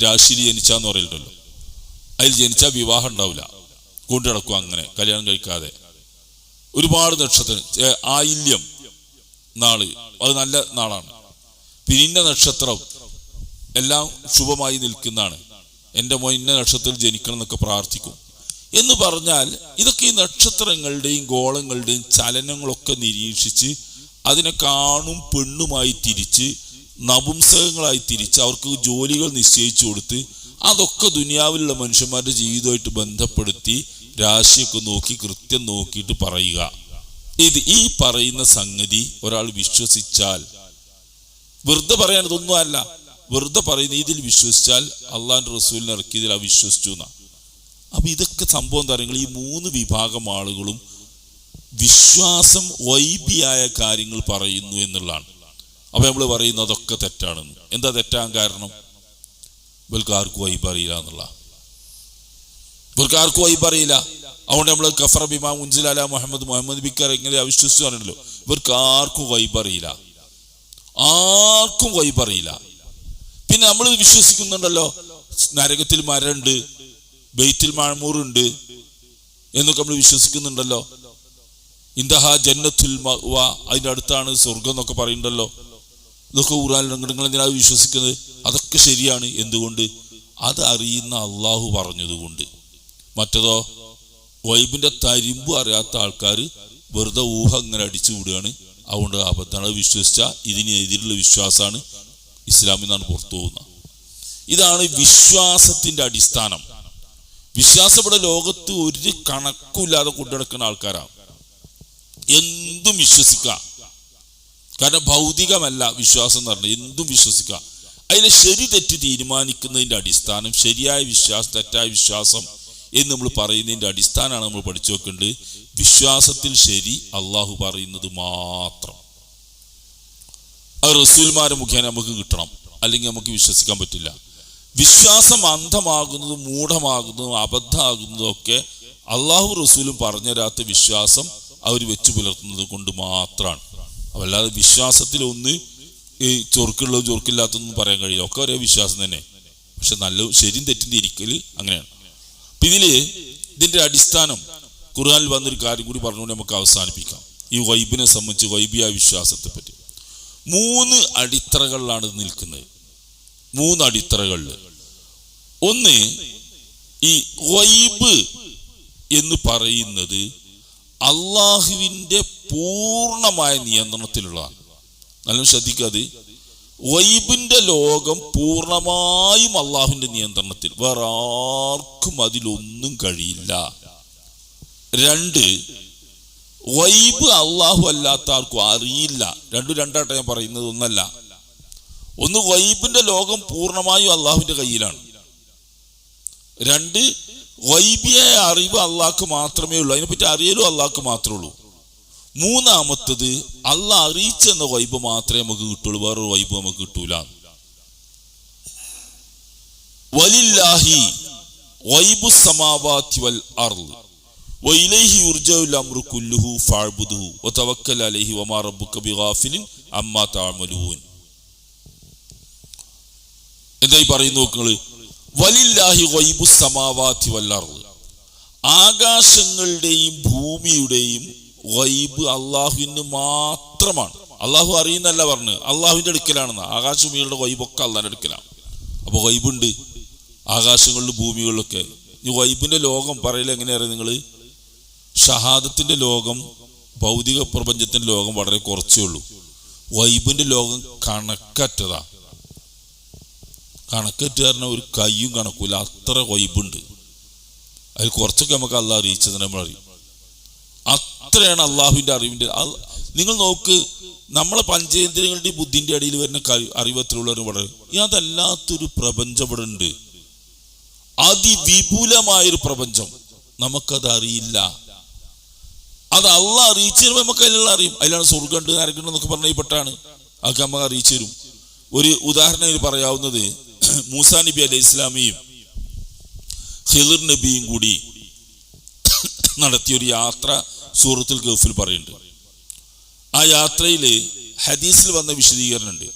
രാശിയിൽ ജനിച്ചാന്ന് പറയലുണ്ടല്ലോ, അതിൽ ജനിച്ചാൽ വിവാഹം ഉണ്ടാവില്ല, കൊണ്ടു നടക്കും, അങ്ങനെ കല്യാണം കഴിക്കാതെ. ഒരുപാട് നക്ഷത്രം, ആയില്യം നാള് അത് നല്ല നാളാണ്. പിന്നെ നക്ഷത്രം എല്ലാം ശുഭമായി നിൽക്കുന്നതാണ്. എൻ്റെ മോൻ ഇന്ന നക്ഷത്രത്തിൽ ജനിക്കണം എന്നൊക്കെ പ്രാർത്ഥിക്കും. എന്ന് പറഞ്ഞാൽ ഇതൊക്കെ ഈ നക്ഷത്രങ്ങളുടെയും ഗോളങ്ങളുടെയും ചലനങ്ങളൊക്കെ നിരീക്ഷിച്ച് അതിനെ കാണും പെണ്ണുമായി തിരിച്ച് നപുംസകങ്ങളായി തിരിച്ച് അവർക്ക് ജോലികൾ നിശ്ചയിച്ചു കൊടുത്ത് അതൊക്കെ ദുനിയാവിലുള്ള മനുഷ്യന്മാരുടെ ജീവിതമായിട്ട് ബന്ധപ്പെടുത്തി രാശിയൊക്കെ നോക്കി കൃത്യം നോക്കിയിട്ട് പറയുക. ഈ പറയുന്ന സംഗതി ഒരാൾ വിശ്വസിച്ചാൽ, വെറുതെ പറയാൻ ഇതൊന്നും അല്ല, വെറുതെ പറയുന്ന ഇതിൽ വിശ്വസിച്ചാൽ അള്ളാഹിന്റെ റസൂലിനെ ഇറക്കിയതിൽ വിശ്വസിച്ചു എന്നാ. അപ്പൊ ഇതൊക്കെ സംഭവം എന്താ പറയുക? ഈ 3 വിഭാഗം ആളുകളും വിശ്വാസം വൈബിയായ കാര്യങ്ങൾ പറയുന്നു എന്നുള്ളതാണ്. അപ്പൊ നമ്മൾ പറയുന്നത് അതൊക്കെ തെറ്റാണെന്ന്. എന്താ തെറ്റാൻ കാരണം? ഇവർക്ക് ആർക്കും വൈബ് അറിയില്ല എന്നുള്ള, ഇവർക്ക് ആർക്കും വൈബ് അറിയില്ല. അതുകൊണ്ട് നമ്മൾ കഫറ ബിമാ ഉൻസില അലാ മുഹമ്മദ് ബിക്കർ എങ്ങനെ അവിശ്വസിച്ചു പറഞ്ഞല്ലോ. ഇവർക്ക് ആർക്കും വൈബ് അറിയില്ല, ആർക്കും വൈബ് അറിയില്ല. പിന്നെ നമ്മൾ വിശ്വസിക്കുന്നുണ്ടല്ലോ നരകത്തിൽ മരമുണ്ട്, ബൈത്തുൽ മഅ്മൂറുണ്ട് എന്നൊക്കെ നമ്മൾ വിശ്വസിക്കുന്നുണ്ടല്ലോ. ഇന്ദഹ ജന്നത്തുൽ മഅ്വ, അതിൻ്റെ അടുത്താണ് സ്വർഗം എന്നൊക്കെ പറയുന്നുണ്ടല്ലോ. ഇതൊക്കെ ഖുർആനിൽ നിങ്ങൾ എന്തിനാ വിശ്വസിക്കുന്നത്? അതൊക്കെ ശരിയാണ്. എന്തുകൊണ്ട്? അത് അറിയുന്ന അള്ളാഹു പറഞ്ഞതുകൊണ്ട്. മറ്റതോ വൈബിന്റെ തരിമ്പ് അറിയാത്ത ആൾക്കാർ വെറുതെ ഊഹം ഇങ്ങനെ അടിച്ചു വിടുകയാണ്. അതുകൊണ്ട് അബദ്ധമാണ്. വിശ്വസിച്ചാൽ ഇതിനെതിരുള്ള വിശ്വാസമാണ്, ഇസ്ലാമിൽ നിന്നാണ് പുറത്തു പോകുന്നത്. ഇതാണ് വിശ്വാസത്തിന്റെ അടിസ്ഥാനം. വിശ്വാസം ഇവിടെ ലോകത്ത് ഒരു കണക്കുമില്ലാതെ കൊണ്ടുനടക്കുന്ന ആൾക്കാരാണ്. എന്തും വിശ്വസിക്കാം, കാരണം ഭൗതികമല്ല വിശ്വാസം എന്ന് പറഞ്ഞാൽ. എന്തും വിശ്വസിക്കാം. അതിലെ ശരി തെറ്റ് തീരുമാനിക്കുന്നതിന്റെ അടിസ്ഥാനം ശരിയായ വിശ്വാസം തെറ്റായ വിശ്വാസം എന്ന് നമ്മൾ പറയുന്നതിന്റെ അടിസ്ഥാനമാണ് നമ്മൾ പഠിച്ചു വെക്കേണ്ടത്. വിശ്വാസത്തിൽ ശരി അള്ളാഹു പറയുന്നത് മാത്രം. അത് റസൂൽമാരെ മുഖേന നമുക്ക് കിട്ടണം, അല്ലെങ്കിൽ നമുക്ക് വിശ്വസിക്കാൻ പറ്റില്ല. വിശ്വാസം അന്ധമാകുന്നതും മൂഢമാകുന്നതും അബദ്ധമാകുന്നതും ഒക്കെ അള്ളാഹു റസൂലും പറഞ്ഞുതരാത്ത വിശ്വാസം അവർ വെച്ചു പുലർത്തുന്നത് കൊണ്ട് മാത്രമാണ്. അല്ലാതെ വിശ്വാസത്തിൽ ഒന്ന് ഈ ചൊറുക്കുള്ളതും ചൊറുക്കില്ലാത്തതൊന്നും പറയാൻ കഴിയില്ല. ഒക്കെ ഒരേ വിശ്വാസം തന്നെ, പക്ഷെ നല്ല ശരിയും തെറ്റിന്റെ ഇരിക്കൽ അങ്ങനെയാണ്. ഇതിന്റെ അടിസ്ഥാനം ഖുർആനിൽ വന്നൊരു കാര്യം കൂടി പറഞ്ഞുകൊണ്ട് നമുക്ക് അവസാനിപ്പിക്കാം. ഈ വൈബിനെ സംബന്ധിച്ച്, വൈബിയ വിശ്വാസത്തെ പറ്റി 3 അടിത്തറകളിലാണ് നിൽക്കുന്നത്. 3 അടിത്തറകളിൽ ഒന്ന്, ഈ വൈബ് എന്ന് പറയുന്നത് അള്ളാഹുവിൻ്റെ പൂർണ്ണമായ നിയന്ത്രണത്തിലുള്ളതാണ്. നല്ല ശ്രദ്ധിക്കാതെ, വൈബിന്റെ ലോകം പൂർണ്ണമായും അള്ളാഹുവിന്റെ നിയന്ത്രണത്തിൽ, വേറെ ആർക്കും അതിലൊന്നും കഴിയില്ല. 2, വൈബ് അള്ളാഹു അല്ലാത്ത ആർക്കും അറിയില്ല. രണ്ടായിട്ട് ഞാൻ പറയുന്നത് ഒന്നല്ല. ഒന്ന്, വൈബിന്റെ ലോകം പൂർണ്ണമായും അള്ളാഹുവിന്റെ കയ്യിലാണ്. 2, വൈബിയായ അറിവ് അള്ളാഹ്ക്ക് മാത്രമേ ഉള്ളൂ, അതിനെപ്പറ്റി അറിയലും അള്ളാഹ്ക്ക് മാത്രമേ ഉള്ളൂ. 3-മത്തത്, അള്ളാഹ് അറിയിച്ചെന്ന വൈബ് മാത്രമേ നമുക്ക് കിട്ടുള്ളൂ, വേറൊരു വൈബ് നമുക്ക് കിട്ടൂല. വലില്ലാഹി വൈബുസ് സമാവാതി വൽ അർള് വഇലൈഹി യുർജഉൽ അംറു കുല്ലുഹു ഫഅബ്ദുഹു വതവക്കൽ അലൈഹി വമാ റബ്ബുക ബിഗാഫിലിൻ അമ്മാ തഅമലൂൻ. എന്തായി പറയുന്നു നോക്കുക. വലില്ലാഹി വൈബുസ് സമാവാതി വൽ അർള്, ആകാശങ്ങളുടെയും ഭൂമിയുടെയും വൈബ് അള്ളാഹുവിന് മാത്രമാണ്. അള്ളാഹു അറിയുന്നല്ല പറഞ്ഞു, അള്ളാഹുവിന്റെ അടുക്കലാണെന്ന്. ആകാശഭൂമികളുടെ വൈബൊക്കെ അള്ളാഹിന്റെ അടുക്കലാണ്. അപ്പൊ വൈബുണ്ട് ആകാശങ്ങളിലും ഭൂമികളിലൊക്കെ. ഈ വൈബിന്റെ ലോകം പറയില്ല. എങ്ങനെയറിയാം നിങ്ങൾ? ഷഹാദത്തിന്റെ ലോകം, ഭൗതിക പ്രപഞ്ചത്തിന്റെ ലോകം വളരെ കുറച്ചേ ഉള്ളൂ. വൈബിന്റെ ലോകം കണക്കറ്റതാ. കണക്കറ്റ് പറഞ്ഞാൽ ഒരു കയ്യും കണക്കൂല, അത്ര വൈബുണ്ട്. അതിൽ കുറച്ചൊക്കെ നമുക്ക് അള്ളാഹ് അറിയിച്ചതിന് നമ്മൾ അറിയും. അത്രയാണ് അള്ളാഹുവിൻ്റെ അറിവിൻ്റെ. നിങ്ങൾ നോക്ക്, നമ്മളെ പഞ്ചേന്ദ്രിയങ്ങളുടെ ബുദ്ധിൻ്റെ അടിയിൽ വരുന്ന അറിവത്തിലുള്ളവർ പറയും അതല്ലാത്തൊരു പ്രപഞ്ചം ഇവിടെ ഉണ്ട്, അതിവിപുലമായൊരു പ്രപഞ്ചം, നമുക്കത് അറിയില്ല. അത് അള്ളാഹ് അറിയിച്ചു തരുമ്പോൾ നമുക്ക് അതിലുള്ള അറിയും. അതിലാണ് സ്വർഗ്ഗമുണ്ട് നരകമുണ്ട് എന്നൊക്കെ പറഞ്ഞ പെട്ടാണ് അതൊക്കെ നമുക്ക് അറിയിച്ചു തരും. ഒരു ഉദാഹരണം പറയാവുന്നത്, മൂസാ നബി അലൈഹി ഇസ്ലാമിയും ഖിളിർ നബിയും കൂടി നടത്തിയൊരു യാത്ര സൂറത്തുൽ കഹ്ഫിൽ പറയുന്നുണ്ട്. ആ യാത്രയിൽ ഹദീസിൽ വന്ന വിശദീകരണം ഉണ്ട്.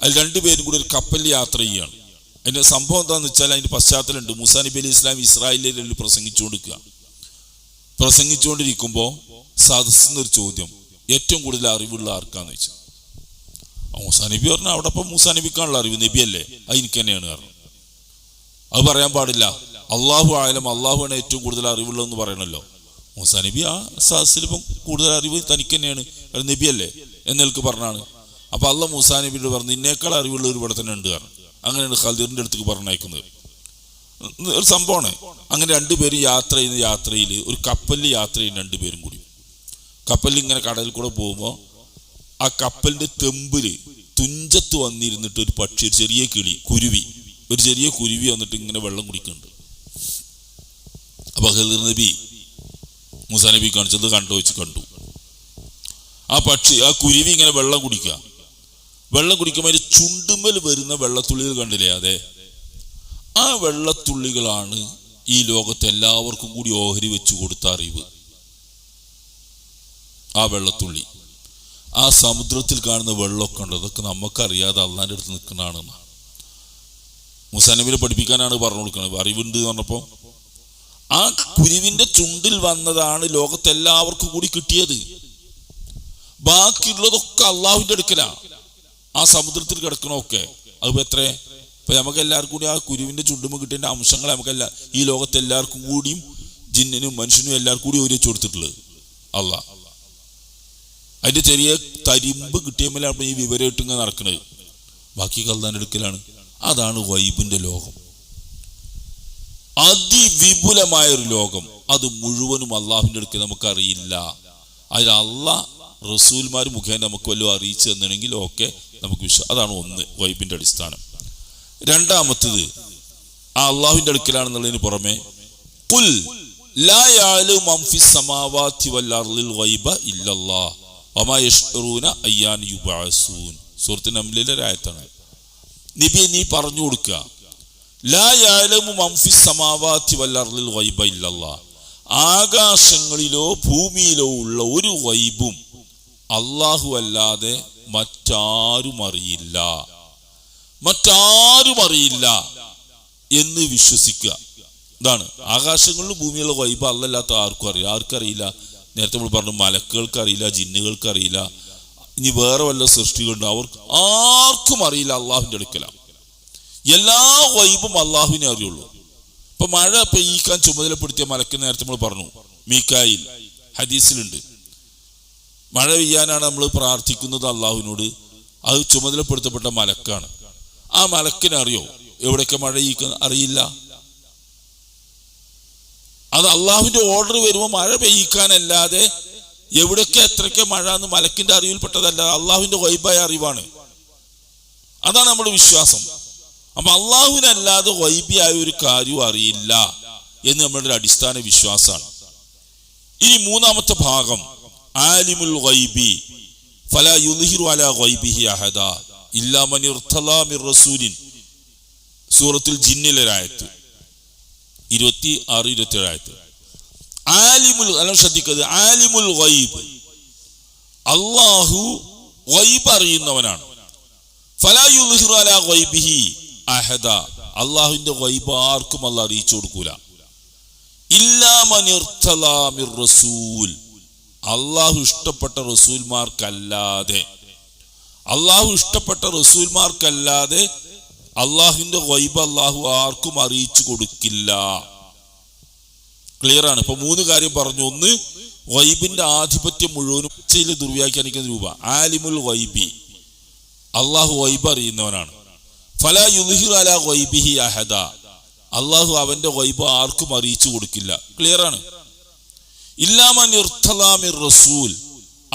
അതിൽ രണ്ടുപേരും കൂടി ഒരു കപ്പലിൽ യാത്ര ചെയ്യുകയാണ്. അതിൻ്റെ സംഭവം എന്താണെന്ന് വെച്ചാൽ അതിൻ്റെ പശ്ചാത്തലമുണ്ട്. മൂസാ നബി അലൈഹി ഇസ്ലാം ഇസ്രായേലിൽ പ്രസംഗിച്ചുകൊണ്ടിരിക്കുമ്പോൾ സദസ്സിന്നൊരു ചോദ്യം, ഏറ്റവും കൂടുതൽ അറിവുള്ള ആർക്കാന്ന് വെച്ചാൽ മൂസാ നബി പറഞ്ഞാൽ അവിടെ അപ്പം മൂസാ നബിക്കാണുള്ള അറിവ്, നബിയല്ലേ, അത് എനിക്ക് തന്നെയാണ് പറഞ്ഞു. അത് പറയാൻ പാടില്ല. അള്ളാഹു ആയാലും അള്ളാഹുവാണ് ഏറ്റവും കൂടുതൽ അറിവുള്ളതെന്ന് പറയണല്ലോ. മൂസാ നബി ആ സദസ്സിലിപ്പം കൂടുതൽ അറിവ് തനിക്ക് തന്നെയാണ്, നബിയല്ലേ എന്നെനിക്ക് പറഞ്ഞാണ്. അപ്പം അള്ളാഹ് മൂസാ നബിയോട് പറഞ്ഞു ഇന്നേക്കാൾ അറിവുള്ളവർ ഇവിടെ തന്നെ ഉണ്ട് കാരണം. അങ്ങനെയാണ് ഖദിറിൻ്റെ അടുത്തേക്ക് പറഞ്ഞയക്കുന്നത്. ഒരു സംഭവമാണ്. അങ്ങനെ രണ്ടുപേരും യാത്ര ചെയ്യുന്ന യാത്രയിൽ ഒരു കപ്പലിൽ യാത്ര ചെയ്യുന്ന രണ്ടുപേരും കൂടി കപ്പലിൽ ഇങ്ങനെ കടലിൽ കൂടെ പോകുമ്പോൾ ആ കപ്പലിൻ്റെ തെമ്പിൽ തുഞ്ചത്ത് വന്നിരുന്നിട്ട് ഒരു പക്ഷി, ഒരു ചെറിയ കുരുവി വന്നിട്ട് ഇങ്ങനെ വെള്ളം കുടിക്കുന്നുണ്ട്. അപ്പൊ ഖദിർ നബി മൂസാ നബി കാണിച്ചത് കണ്ടു. ആ പക്ഷി, ആ കുരുവി ഇങ്ങനെ വെള്ളം കുടിക്കുമ്പോൾ അതിന്റെ ചുണ്ടുമ്മൽ വരുന്ന വെള്ളത്തുള്ളികൾ കണ്ടില്ലേ? അതെ, ആ വെള്ളത്തുള്ളികളാണ് ഈ ലോകത്ത് എല്ലാവർക്കും കൂടി ഓഹരി വെച്ചു കൊടുത്ത അറിവ്. ആ വെള്ളത്തുള്ളി, ആ സമുദ്രത്തിൽ കാണുന്ന വെള്ളമൊക്കെ ഉണ്ട്, അതൊക്കെ നമുക്കറിയാതെ അള്ളാന്റെ അടുത്ത് നിൽക്കുന്നതാണെന്ന് മൂസാ നബിയെ പഠിപ്പിക്കാനാണ് പറഞ്ഞു കൊടുക്കുന്നത്. അറിവുണ്ട് എന്ന് പറഞ്ഞപ്പോൾ ആ കുരുവിന്റെ ചുണ്ടിൽ വന്നതാണ് ലോകത്തെല്ലാവർക്കും കൂടി കിട്ടിയത്. ബാക്കിയുള്ളതൊക്കെ അള്ളാഹുവിന്റെ അടുക്കലാണ്. ആ സമുദ്രത്തിൽ കിടക്കണമൊക്കെ അത് എത്ര ഇപ്പൊ നമുക്ക് എല്ലാവർക്കും കൂടി ആ കുരുവിന്റെ ചുണ്ടുമ്പോൾ കിട്ടിയതിന്റെ അംശങ്ങൾ നമുക്കെല്ലാം ഈ ലോകത്ത് എല്ലാവർക്കും കൂടിയും ജിന്നിനും മനുഷ്യനും എല്ലാവർക്കും കൂടി ഒരു കൊടുത്തിട്ടുള്ളത് അള്ളാഹ്. അതിന്റെ ചെറിയ തരിമ്പ് കിട്ടിയപ്പോഴാണ് ഈ വിവരം ഇട്ടിങ്ങനെ നടക്കുന്നത്. ബാക്കി അള്ളാന്റെ അടുക്കലാണ്. അതാണ് ഗൈബിന്റെ ലോകം, അതിവിപുലമായൊരു ലോകം. അത് മുഴുവനും അള്ളാഹുവിന്റെ അടുക്കൽ നമുക്കറിയില്ല. അതിൽ അള്ളാഹ് റസൂൽമാർ മുഖേന നമുക്ക് വല്ലതും അറിയിച്ചു തന്നിട്ടുണ്ടെങ്കിൽ ഓക്കെ, നമുക്ക് അതാണ് ഒന്ന് ഗൈബിന്റെ അടിസ്ഥാനം. രണ്ടാമത്തത് ആ അള്ളാഹുവിന്റെ അടുക്കലാണെന്നുള്ളതിന് പുറമെ ഖുൽ ലാ യഅലമു മൻ ഫിസ് സമാവാതി വൽ അർളിൽ ഗൈബ ഇല്ലല്ലാഹ് വമാ യശ്ഉറൂന അയ്യാന യുബഅസൂൻ. സൂറത്ത് നംലിലെ ആയത്താണ്. നബിയെ നീ പറഞ്ഞു കൊടുക്കുക, ലാ യഅലമു മൻ ഫിസ് സമാവാതി വൽ അർളിൽ ഗൈബ ഇല്ലല്ലാഹ്, ആകാശങ്ങളിലോ ഭൂമിയിലോ ഉള്ള ഒരു ഗൈബും അല്ലാഹു അല്ലാതെ മറ്റാരും അറിയില്ല എന്ന് വിശ്വസിക്കുക. ഇതാണ് ആകാശങ്ങളിലും ഭൂമിയിലുള്ള ഗൈബ് അല്ലാത്ത ആർക്കറിയില്ല. നേരത്തെ നമ്മൾ പറഞ്ഞു, മലക്കുകൾക്ക് അറിയില്ല, ജിന്നുകൾക്ക് അറിയില്ല, ഇനി വേറെ വല്ല സൃഷ്ടികളുണ്ട് അവർക്ക് ആർക്കും അറിയില്ല. അള്ളാഹുവിന്റെ അടുക്കലാണ് എല്ലാ ഗൈബും അള്ളാഹുവിനെ അറിയുള്ളൂ. ഇപ്പൊ മഴ പെയ്യിക്കാൻ ചുമതലപ്പെടുത്തിയ മലക്ക് നേരത്തെ നമ്മൾ പറഞ്ഞു, മീകായിൽ ഹദീസിലുണ്ട്. മഴ പെയ്യാനാണ് നമ്മൾ പ്രാർത്ഥിക്കുന്നത് അള്ളാഹുവിനോട്, അത് ചുമതലപ്പെടുത്തപ്പെട്ട മലക്കാണ്. ആ മലക്കിനെ അറിയോ എവിടെയൊക്കെ മഴ പെയ്യിക്കുന്ന? അറിയില്ല. അത് അള്ളാഹുവിന്റെ ഓർഡർ വരുമ്പോൾ മഴ പെയ്യിക്കാനല്ലാതെ എവിടെയൊക്കെ എത്രയൊക്കെ മഴ എന്ന് മലക്കിന്റെ അറിവിൽപ്പെട്ടതല്ല, അള്ളാഹുവിന്റെ ഗൈബായ അറിവാണ്. അതാണ് നമ്മുടെ വിശ്വാസം. അപ്പൊ അള്ളാഹുവിനല്ലാതെ ഗൈബിയായ ഒരു കാര്യവും അറിയില്ല എന്ന് നമ്മളുടെ ഒരു അടിസ്ഥാന വിശ്വാസമാണ്. ഇനി മൂന്നാമത്തെ ഭാഗം, ആലിമുൽ ഗൈബി ഫലാ യുദ്ഹിറു അലാ ഗൈബിഹി അഹദാ ഇല്ലാ മൻ ഇർതളാ മിർ റസൂലിൻ. സൂറത്തുൽ ജിന്നിലെ ആയത്ത് 26-27 ആയത്ത്. ആലിമുൽ, അല്ല ശ്രദ്ധിക്കുന്നത്, ആലിമുൽ ഗൈബ്, അല്ലാഹു ഗൈബ് അറിയുന്നവനാണ്. ഫലാ യുദ്ഹിറു അലാ ഗൈബിഹി അഹദാ, അല്ലാഹുവിന്റെ ഗൈബ് ആർക്കും അല്ലാഹു അറിയിച്ചു കൊടുക്കൂല. ഇല്ലാ മൻ ഇർതളാ മിർ റസൂൽ, അള്ളാഹു ഇഷ്ടപ്പെട്ട റസൂൽമാർക്കല്ലാതെ, അള്ളാഹുവിന്റെ ഗൈബ് അള്ളാഹു ആർക്കും അറിയിച്ചു കൊടുക്കില്ല. ക്ലിയർ ആണ്. ഇപ്പൊ 3 കാര്യം പറഞ്ഞു. ഒന്ന്, ഗൈബിന്റെ ആധിപത്യം മുഴുവനും ദുർവ്യാഖ്യാനിക്കുന്ന രൂപ. ആലിമുൽ ഗൈബി, അള്ളാഹു ഗൈബ് അറിയുന്നവനാണ്. ഫലാ യുദ്ഹിറു അലാ ഗൈബിഹി അഹദ, അള്ളാഹു അവന്റെ ഗൈബ് ആർക്കും അറിയിച്ചു കൊടുക്കില്ല. ക്ലിയർ ആണ്. ഇല്ലാമൻ ഇർത്തലാമിർ റസൂൽ,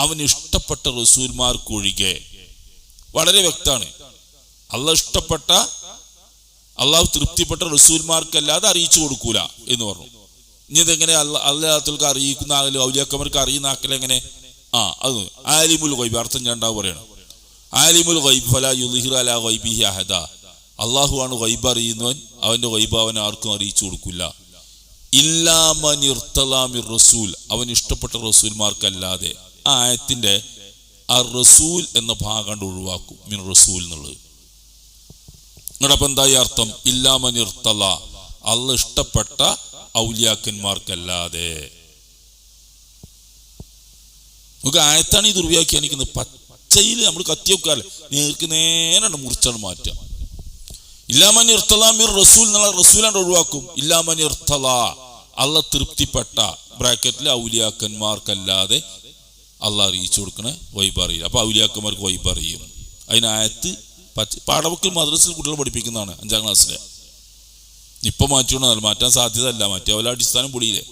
അവൻ ഇഷ്ടപ്പെട്ട റസൂൽമാർക്കൊഴികെ. വളരെ വ്യക്തമാണ്. അള്ളാഹു തൃപ്തിപ്പെട്ട റസൂൽമാർക്കല്ലാതെ അറിയിച്ചു കൊടുക്കൂല എന്ന് പറഞ്ഞു. ഇനി ഇതെങ്ങനെ അല്ലാത്തവർക്ക് അറിയിക്കുന്ന ആകലും ഔലിയാക്കന്മാർക്ക് അറിയുന്ന ആക്കലെങ്ങനെ? അത് ആലിമുൽ ഗൈബ്, അർത്ഥം ഞാൻ പറയണം. ആലിമുൽ ഗൈബ് ഫലാ യുദ്ഹിറു അലാ ഗൈബിഹി അഹദ. അള്ളാഹു ആണ് ഗൈബ് അറിയുന്നവൻ, അവന്റെ ഗൈബ് അവൻ ആർക്കും അറിയിച്ചു കൊടുക്കില്ല. ഇല്ലാ മൻ ഇർത്തലാ മിർ റസൂൽ, അവൻ ഇഷ്ടപ്പെട്ട റസൂൽമാർക്കല്ലാതെ. ആ ആയത്തിന്റെ ആ റസൂൽ എന്ന ഭാഗം ഒഴിവാക്കും, മിൻ റസൂൽ എന്നുള്ളത്. നിങ്ങളപ്പം എന്തായി അർത്ഥം? ഇല്ലാ മൻ ഇർത്തലാ, അള്ളാഹ് ഇഷ്ടപ്പെട്ട ഔലിയാക്കന്മാർക്കല്ലാതെ. നമുക്ക് ആയത്താണ് ഈ ദുർവ്യാഖ്യാനിക്കുന്നത്. പച്ചയിൽ നമ്മൾ കത്തിയൊക്കാല്ലേ, നേർക്ക് നേരെ മുറിച്ചാണ് മാറ്റുക. ഇല്ലാമൻ ഇർത്തലാ മിർ റസൂൽ എന്നുള്ള റസൂലാണ്ട് ഒഴിവാക്കും. ഇല്ലാമൻ ഇർത്തലാ, അള്ളാഹ് തൃപ്തിപ്പെട്ട ബ്രാക്കറ്റിൽ ഔലിയാക്കന്മാർക്കല്ലാതെ അള്ളാഹ് അറിയിച്ചു കൊടുക്കണേ ഗൈബ് അറിയില്ല. അപ്പൊ ഔലിയാക്കന്മാർക്ക് ഗൈബ് അറിയും. അതിനായത്ത് പാഠബുക്കിൽ മദ്രസയിൽ കുട്ടികൾ പഠിപ്പിക്കുന്നതാണ് 5ാം ക്ലാസ്സിലെ. ഇപ്പൊ മാറ്റിയോണ്ടല്ല, മാറ്റാൻ സാധ്യത അല്ല, മാറ്റിയ അവരുടെ അടിസ്ഥാനം പൊടിയില്ലേ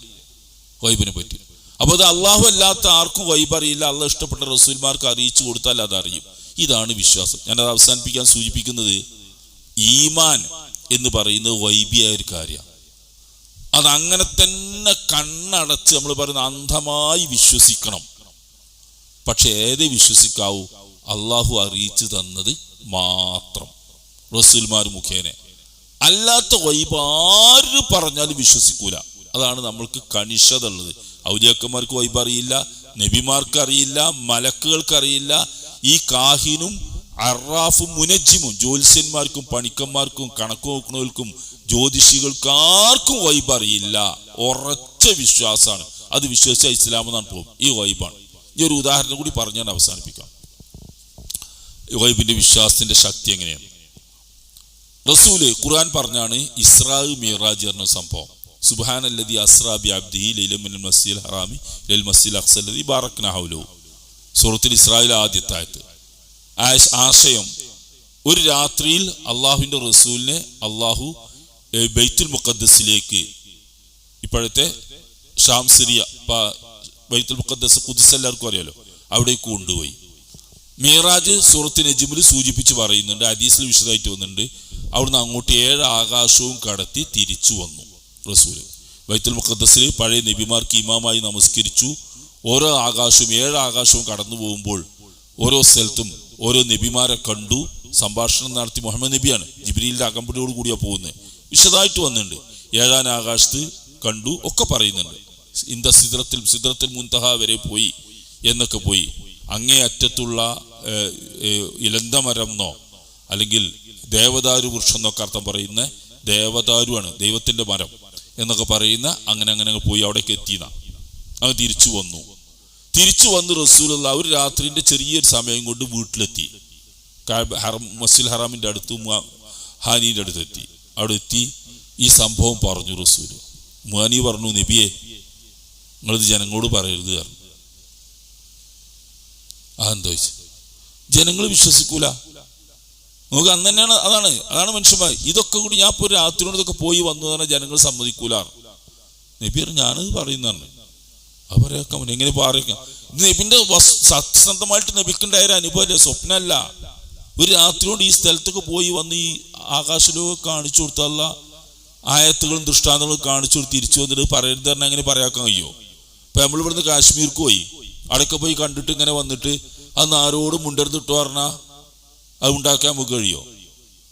ഗൈബിനെ പറ്റി. അപ്പൊ അത് അള്ളാഹു അല്ലാത്ത ആർക്കും ഗൈബ് അറിയില്ല. അള്ളാഹ് ഇഷ്ടപ്പെട്ട റസൂൽമാർക്ക് അറിയിച്ചു കൊടുത്താൽ അതറിയും. ഇതാണ് വിശ്വാസം. ഞാനത് അവസാനിപ്പിക്കാൻ സൂചിപ്പിക്കുന്നത്, ഈമാൻ എന്ന് പറയുന്നത് ഗൈബിയായ ഒരു കാര്യമാണ്. അതങ്ങനെ തന്നെ കണ്ണടച്ച് നമ്മൾ പറയുന്ന അന്ധമായി വിശ്വസിക്കണം. പക്ഷെ ഏതേ വിശ്വസിക്കാവൂ? അള്ളാഹു അറിയിച്ചു തന്നത് മാത്രം, റസൂൽമാർ മുഖേന. അല്ലാത്ത ഗൈബ് ആര് പറഞ്ഞാലും വിശ്വസിക്കൂല. അതാണ് നമ്മൾക്ക് കണിശത ഉള്ളത്. ഔലിയാക്കന്മാർക്ക് ഗൈബ് അറിയില്ല, നബിമാർക്ക് അറിയില്ല, മലക്കുകൾക്ക് അറിയില്ല. ഈ കാഹിനും അറാഫും മുനജ്ജിമും ജ്യോത്സ്യന്മാർക്കും പണിക്കന്മാർക്കും കണക്ക് നോക്കുന്നവർക്കും ജ്യോതിഷികൾക്കാർക്കും ഗൈബ് അറിയില്ല. ഉറച്ച വിശ്വാസമാണ്. അത് വിശ്വസിച്ച ഇസ്ലാം എന്നാണ് പോകും. ഈ ഗൈബാണ്. ഈ ഒരു ഉദാഹരണം കൂടി പറഞ്ഞ് ഞാൻ അവസാനിപ്പിക്കാം. ഗൈബിന്റെ വിശ്വാസത്തിന്റെ ശക്തി എങ്ങനെയാണ്? റസൂല് ഖുർആൻ പറഞ്ഞാണ് ഇസ്രാ മിഅ്റാജ് എന്ന സംഭവം. സുബ്ഹാനല്ലദി അസ്റാ ബിഅബ്ദിഹി ലൈലൻ മിനൽ മസ്ജിദിൽ ഹറാമി ഇലൽ മസ്ജിദിൽ അഖ്സ അല്ലദി ബാറക്നാ ഹൗലഹു. സൂറത്തുൽ ഇസ്രായിൽ ആദ്യത്തെ ആയത്ത്. ആശയം, ഒരു രാത്രിയിൽ അള്ളാഹുവിന്റെ റസൂലിനെ അള്ളാഹു ബൈത്തുൽ മുഖദ്ദസിലേക്ക്, ഇപ്പോഴത്തെ ഷാം സിറിയ, ബൈത്തുൽ മുഖദ്ദസ് ഖുദ്സ് എല്ലാവർക്കും അറിയാലോ, അവിടേക്ക് കൊണ്ടുപോയി. മിഅ്റാജ് സൂറത്ത് നജ്മിൽ സൂചിപ്പിച്ച് പറയുന്നുണ്ട്, ഹദീസിൽ വിശദമായിട്ട് വന്നിട്ടുണ്ട്. അവിടുന്ന് അങ്ങോട്ട് 7 ആകാശവും കടത്തി തിരിച്ചു വന്നു റസൂല്. ബൈത്തുൽ മുഖദ്ദസിൽ പഴയ നബിമാർക്ക് ഇമാമായി നമസ്കരിച്ചു. ഓരോ ആകാശവും 7 ആകാശവും കടന്നു പോകുമ്പോൾ ഓരോ സ്ഥലത്തും ഓരോ നബിമാരെ കണ്ടു, സംഭാഷണം നടത്തി. മുഹമ്മദ് നബിയാണ്, ജിബ്രീലിന്റെ അകമ്പടിയോട് കൂടിയാണ് പോകുന്നത്. വിശദമായിട്ട് വന്നിട്ടുണ്ട്. 7ാം ആകാശത്ത് കണ്ടു ഒക്കെ പറയുന്നുണ്ട്. സിദ്റത്തുൽ മുൻതഹ വരെ പോയി എന്നൊക്കെ പോയി. അങ്ങേ അറ്റത്തുള്ള ഇലന്തമരം എന്നോ അല്ലെങ്കിൽ ദേവദാരു വൃക്ഷം എന്നൊക്കെ അർത്ഥം പറയുന്ന ദേവദാരുവാണ്, ദൈവത്തിന്റെ മരം എന്നൊക്കെ പറയുന്ന. അങ്ങനെ പോയി അവിടേക്ക് എത്തിയെന്ന. അങ്ങ് തിരിച്ചു വന്ന് റസൂലുള്ള ഒരു രാത്രിന്റെ ചെറിയൊരു സമയം കൊണ്ട് വീട്ടിലെത്തി. മസ്ജിദുൽ ഹറാമിന്റെ അടുത്ത് ഹാനിന്റെ അടുത്തെത്തി. അവിടെ എത്തി ഈ സംഭവം പറഞ്ഞു റസൂല്. മുഹാനി പറഞ്ഞു, നബിയെ നിങ്ങളിത് ജനങ്ങളോട് പറയരുത് പറഞ്ഞു. അതെന്താ വെച്ചാൽ ജനങ്ങൾ വിശ്വസിക്കൂല. നമുക്ക് അന്ന് തന്നെയാണ്, അതാണ് മനുഷ്യന്മാർ. ഇതൊക്കെ കൂടി ഞാൻ ഇപ്പോൾ രാത്രിയോട് ഇതൊക്കെ പോയി വന്നു പറഞ്ഞാൽ ജനങ്ങൾ സമ്മതിക്കൂല. നബി ഞാനത് പറയുന്നതാണ്. അത് പറയാക്കാം, എങ്ങനെ പറയാം? നബിന്റെ സത്യസന്ധമായിട്ട് നബിക്കുണ്ടായ ഒരു അനുഭവമല്ലേ, സ്വപ്നമല്ല. ഒരു രാത്രിയോട് ഈ സ്ഥലത്തൊക്കെ പോയി വന്ന് ഈ ആകാശലോകം കാണിച്ചു കൊടുത്തല്ല, ആയത്തുകളും ദൃഷ്ടാന്തങ്ങളും കാണിച്ചു കൊടുത്ത് തിരിച്ചു വന്നിട്ട് പറയരുത് പറഞ്ഞാൽ എങ്ങനെ പറയാക്കാൻ കഴിയുമോ? ഇപ്പൊ നമ്മൾ ഇവിടുന്ന് കാശ്മീർക്ക് പോയി, അവിടെയൊക്കെ പോയി കണ്ടിട്ട് ഇങ്ങനെ വന്നിട്ട് അന്ന് ആരോടും മുണ്ടെടുത്തിട്ട് പറഞ്ഞാൽ അത് ഉണ്ടാക്കാൻ നമുക്ക് കഴിയുമോ?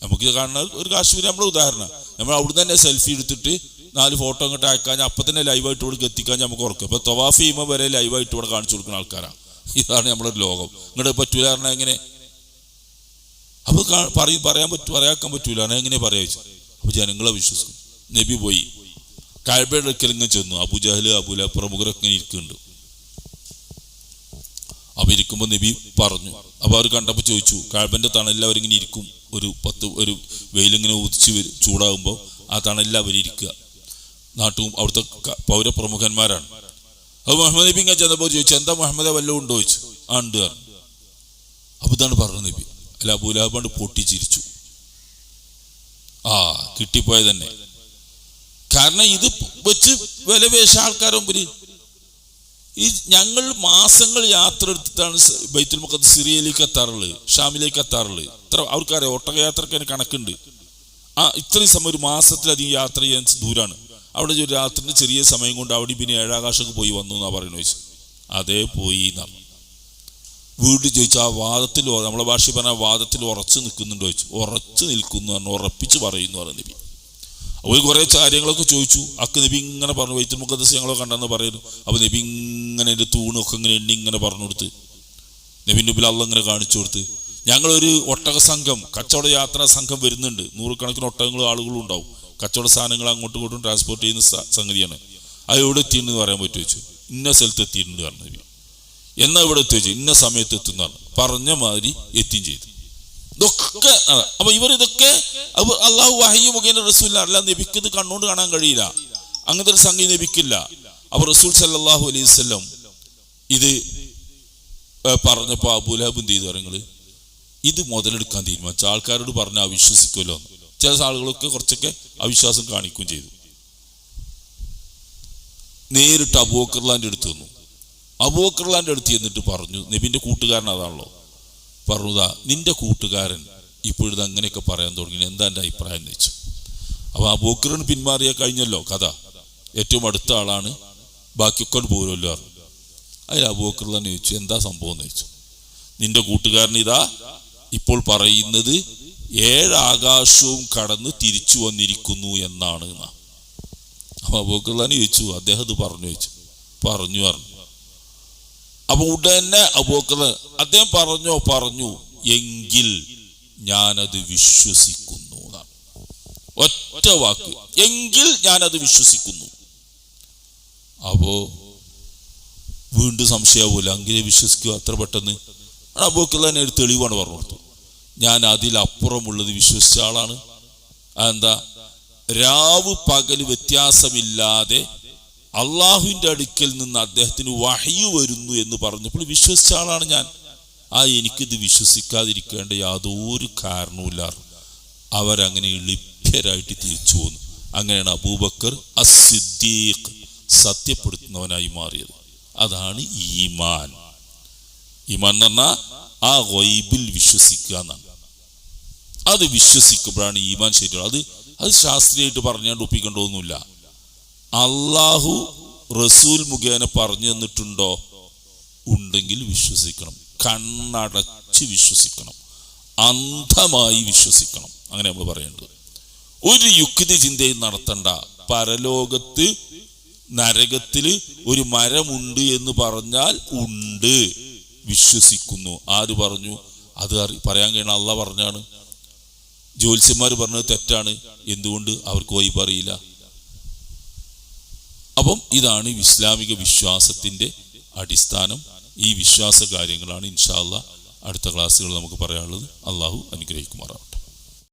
നമുക്ക് കാണുന്ന ഒരു കാശ്മീർ നമ്മുടെ ഉദാഹരണം. നമ്മൾ അവിടുന്ന് തന്നെ സെൽഫി എടുത്തിട്ട് 4 ഫോട്ടോ അങ്ങോട്ട് അയക്കാൻ, അപ്പം തന്നെ ലൈവായിട്ട് ഇവിടെ എത്തിക്കാൻ നമുക്ക് ഉറക്കും. ഇപ്പൊ തവാഫ് ചെയ്യുമ്പോൾ വരെ ലൈവായിട്ട് ഇവിടെ കാണിച്ചു കൊടുക്കുന്ന ആൾക്കാരാണ്. ഇതാണ് നമ്മുടെ ലോകം. ഇങ്ങോട്ട് പറ്റൂല പറഞ്ഞാൽ എങ്ങനെ? അപ്പൊ പറയാക്കാൻ പറ്റൂല, എങ്ങനെ പറയാ വെച്ചാൽ. അപ്പൊ ജനങ്ങളെ വിശ്വസിക്കും. നബി പോയി കഅബയുടെ അടുക്കൽ ഇങ്ങനെ ചെന്നു. അബൂജഹൽ, അബൂലഹബ് പ്രമുഖരൊക്കെ ഇങ്ങനെ ഇരിക്കുന്നുണ്ട്. അപ്പൊ ഇരിക്കുമ്പോ നബി പറഞ്ഞു. അപ്പൊ അവർ കണ്ടപ്പോ ചോദിച്ചു, കഅബന്റെ തണലിൽ അവരിങ്ങനെ ഇരിക്കും. ഒരു വെയിലിങ്ങനെ ഉദിച്ച് ചൂടാകുമ്പോൾ ആ തണലിൽ അവരിയ്ക്കുക. നാട്ടും അവിടുത്തെ പൗരപ്രമുഖന്മാരാണ്. അത് മുഹമ്മദ് നബി ഇങ്ങനെ ചെന്നപ്പോൾ ചോദിച്ചു, എന്താ മുഹമ്മദെ വല്ലതും ഉണ്ടോ ചോദിച്ചു. ഉണ്ട്. അപ്പൊ ഇതാണ് പറഞ്ഞു നബി. അല്ല, അബൂലഹബ് പൊട്ടിച്ചിരിച്ചു. കിട്ടിപ്പോയത് തന്നെ. കാരണം ഇത് വെച്ച് വില പേശ ആൾക്കാരെ മുമ്പിൽ ഈ ഞങ്ങൾ മാസങ്ങൾ യാത്ര എടുത്തിട്ടാണ് ബൈത്തുൽ മുഖദ്ദസ് സിറിയയിലേക്ക് എത്താറുള്ളത്, ഷാമിലേക്ക് എത്താറുള്ളത്. ഇത്ര അവർക്കറിയാം, ഒട്ടകയാത്രക്ക് കണക്കുണ്ട്. ഇത്രയും സമയം ഒരു മാസത്തിലധികം യാത്ര ചെയ്യാൻ ദൂരാണ്. അവിടെ ഒരു രാത്രിന് ചെറിയ സമയം കൊണ്ട് അവിടെ പിന്നെ ഏഴാകാശമൊക്കെ പോയി വന്നു എന്നാ പറയുന്നത് ചോദിച്ചു. അതേ പോയി എന്നാണ്. വീണ്ടും ചോദിച്ചു, ആ വാദത്തിൽ, നമ്മളെ ഭാഷ പറഞ്ഞ വാദത്തിൽ ഉറച്ചു നിൽക്കുന്നുണ്ടോ ചോദിച്ചു. ഉറച്ചു നിൽക്കുന്നു പറഞ്ഞു, ഉറപ്പിച്ച് പറയുന്നു പറഞ്ഞു നബി. അവർ കുറേ കാര്യങ്ങളൊക്കെ ചോദിച്ചു. അക്ക് നബി ഇങ്ങനെ പറഞ്ഞു, ബൈത്തുൽ മുഖദ്ദസ് ഞങ്ങളൊക്കെ കണ്ടെന്ന് പറയുന്നു. അപ്പോൾ നബി ഇങ്ങനെ എൻ്റെ തൂണൊക്കെ ഇങ്ങനെ എണ്ണി ഇങ്ങനെ പറഞ്ഞു കൊടുത്ത്, നബിൻ്റെ മുമ്പിൽ അള്ളാഹ് ഇങ്ങനെ കാണിച്ചു കൊടുത്ത്. ഞങ്ങളൊരു ഒട്ടക സംഘം, കച്ചവട യാത്രാ സംഘം വരുന്നുണ്ട്. 100 കണക്കിന് ഒട്ടകങ്ങളും ആളുകളും ഉണ്ടാവും. കച്ചവട സാധനങ്ങൾ അങ്ങോട്ടും ഇങ്ങോട്ടും ട്രാൻസ്പോർട്ട് ചെയ്യുന്ന സംഗതിയാണ്. അത് എവിടെ എത്തിയെന്ന് പറയാൻ പറ്റുമോ ചോദിച്ചു. ഇന്ന സ്ഥലത്ത് എത്തിയിട്ടുണ്ട് പറഞ്ഞു നബി. എന്നാ ഇവിടെ എത്തി വെച്ചു, ഇന്ന സമയത്ത് എത്തുന്നതാണ് പറഞ്ഞ മാതിരി എത്തിയും ചെയ്തു. ഇതൊക്കെ അപ്പൊ ഇവരിതൊക്കെ അള്ളാഹു വഹയ്യ് മുഖേന റസൂലിനെ അല്ല, നബിക്ക് ഇത് കണ്ണുകൊണ്ട് കാണാൻ കഴിയില്ല. അങ്ങനത്തെ ഒരു സംഗതി നബിക്കില്ല. അപ്പൊ റസൂൽ സല്ലല്ലാഹു അലൈഹി വസല്ലം ഇത് പറഞ്ഞപ്പോ അബൂലഹബ് എന്ത് ചെയ്തു പറയുന്നത്, ഇത് മുതലെടുക്കാൻ തീരുമാനിച്ചു. ആൾക്കാരോട് പറഞ്ഞാൽ അവിശ്വസിക്കുമല്ലോ. ചില ആളുകളൊക്കെ കുറച്ചൊക്കെ അവിശ്വാസം കാണിക്കുകയും ചെയ്തു. നേരിട്ട് അബൂബക്കറിന്റെ അടുത്ത് വന്നു. അബൂബക്കറിന്റെ അടുത്ത് ചെന്നിട്ട് പറഞ്ഞു, നബിന്റെ കൂട്ടുകാരൻ അതാണല്ലോ, പറഞ്ഞതാ നിന്റെ കൂട്ടുകാരൻ ഇപ്പോഴിത് അങ്ങനെയൊക്കെ പറയാൻ തുടങ്ങി, എന്താ എൻ്റെ അഭിപ്രായം എന്ന് വെച്ചു. അപ്പൊ അബൂബക്കറിന് പിന്മാറിയാൽ കഴിഞ്ഞല്ലോ കഥ, ഏറ്റവും അടുത്ത ആളാണ്, ബാക്കിയൊക്കെ പോരുമല്ലോ പറഞ്ഞു. അതിൽ അബൂബക്കറിനെ ചോദിച്ചു, എന്താ സംഭവം എന്ന് ചോദിച്ചു. നിന്റെ കൂട്ടുകാരൻ ഇതാ ഇപ്പോൾ പറയുന്നത് 7 ആകാശവും കടന്ന് തിരിച്ചു വന്നിരിക്കുന്നു എന്നാണ്. അപ്പൊ അബൂബക്കറിനെ ചോദിച്ചു, അദ്ദേഹം ഇത് പറഞ്ഞു ചോദിച്ചു. പറഞ്ഞു. അപ്പൊ ഉടനെ അബൂബക്കർ അദ്ദേഹം പറഞ്ഞു എങ്കിൽ ഞാനത് വിശ്വസിക്കുന്നു എന്നാണ്. ഒറ്റ വാക്ക്, എങ്കിൽ ഞാനത് വിശ്വസിക്കുന്നു. അപ്പോ വീണ്ടും സംശയാവൂല, അങ്ങനെ വിശ്വസിക്കുക അത്ര പെട്ടെന്ന്. അബൂബക്കർ തന്നെ ഒരു തെളിവാണ് പറഞ്ഞു കൊടുത്തു, ഞാൻ അതിലപ്പുറമുള്ളത് വിശ്വസിച്ച ആളാണ്. അതെന്താ, രാവ് പകല് വ്യത്യാസമില്ലാതെ അള്ളാഹുവിൻ്റെ അടുക്കൽ നിന്ന് അദ്ദേഹത്തിന് വഹ്യ് വരുന്നു എന്ന് പറഞ്ഞപ്പോൾ വിശ്വസിച്ച ആളാണ് ഞാൻ. എനിക്കിത് വിശ്വസിക്കാതിരിക്കേണ്ട യാതൊരു കാരണവുമില്ല. അവരങ്ങനെ ലഭ്യരായിട്ട് തിരിച്ചു പോന്നു. അങ്ങനെയാണ് അബൂബക്കർ അസ്-സിദ്ദീഖ് സത്യപ്പെടുത്തുന്നവനായി മാറിയത്. അതാണ് ഈമാൻ. ഈമാൻ എന്ന് പറഞ്ഞാൽ ആ ഗൈബിൽ വിശ്വസിക്കുക എന്നാണ്. അത് വിശ്വസിക്കുമ്പോഴാണ് ഈമാൻ ശരിയാണ്. അത് ശാസ്ത്രീയമായിട്ട് പറഞ്ഞാണ്ട് ഒപ്പിക്കേണ്ടതൊന്നുമില്ല. അള്ളാഹു റസൂൽ മുഖേന പറഞ്ഞു തന്നിട്ടുണ്ടോ, ഉണ്ടെങ്കിൽ വിശ്വസിക്കണം. കണ്ണടച്ച് വിശ്വസിക്കണം, അന്ധമായി വിശ്വസിക്കണം. അങ്ങനെ നമ്മൾ പറയേണ്ടത്. ഒരു യുക്തി ചിന്തയും നടത്തണ്ട. പരലോകത്ത് നരകത്തില് ഒരു മരമുണ്ട് എന്ന് പറഞ്ഞാൽ ഉണ്ട്, വിശ്വസിക്കുന്നു. ആര് പറഞ്ഞു? അത് പറയാൻ കഴിയണം, അള്ളാഹ് പറഞ്ഞാണ്. ജ്യോത്സ്യന്മാർ പറഞ്ഞത് തെറ്റാണ്. എന്തുകൊണ്ട്? അവർക്ക് വൈബ് അറിയില്ല. അപ്പം ഇതാണ് ഇസ്ലാമിക വിശ്വാസത്തിന്റെ അടിസ്ഥാനം. ഈ വിശ്വാസ കാര്യങ്ങളാണ് ഇൻഷാ അല്ലാഹ് അടുത്ത ക്ലാസ്സുകൾ നമുക്ക് പറയാനുള്ളത്. അള്ളാഹു അനുഗ്രഹിക്കുമാറാവട്ടെ.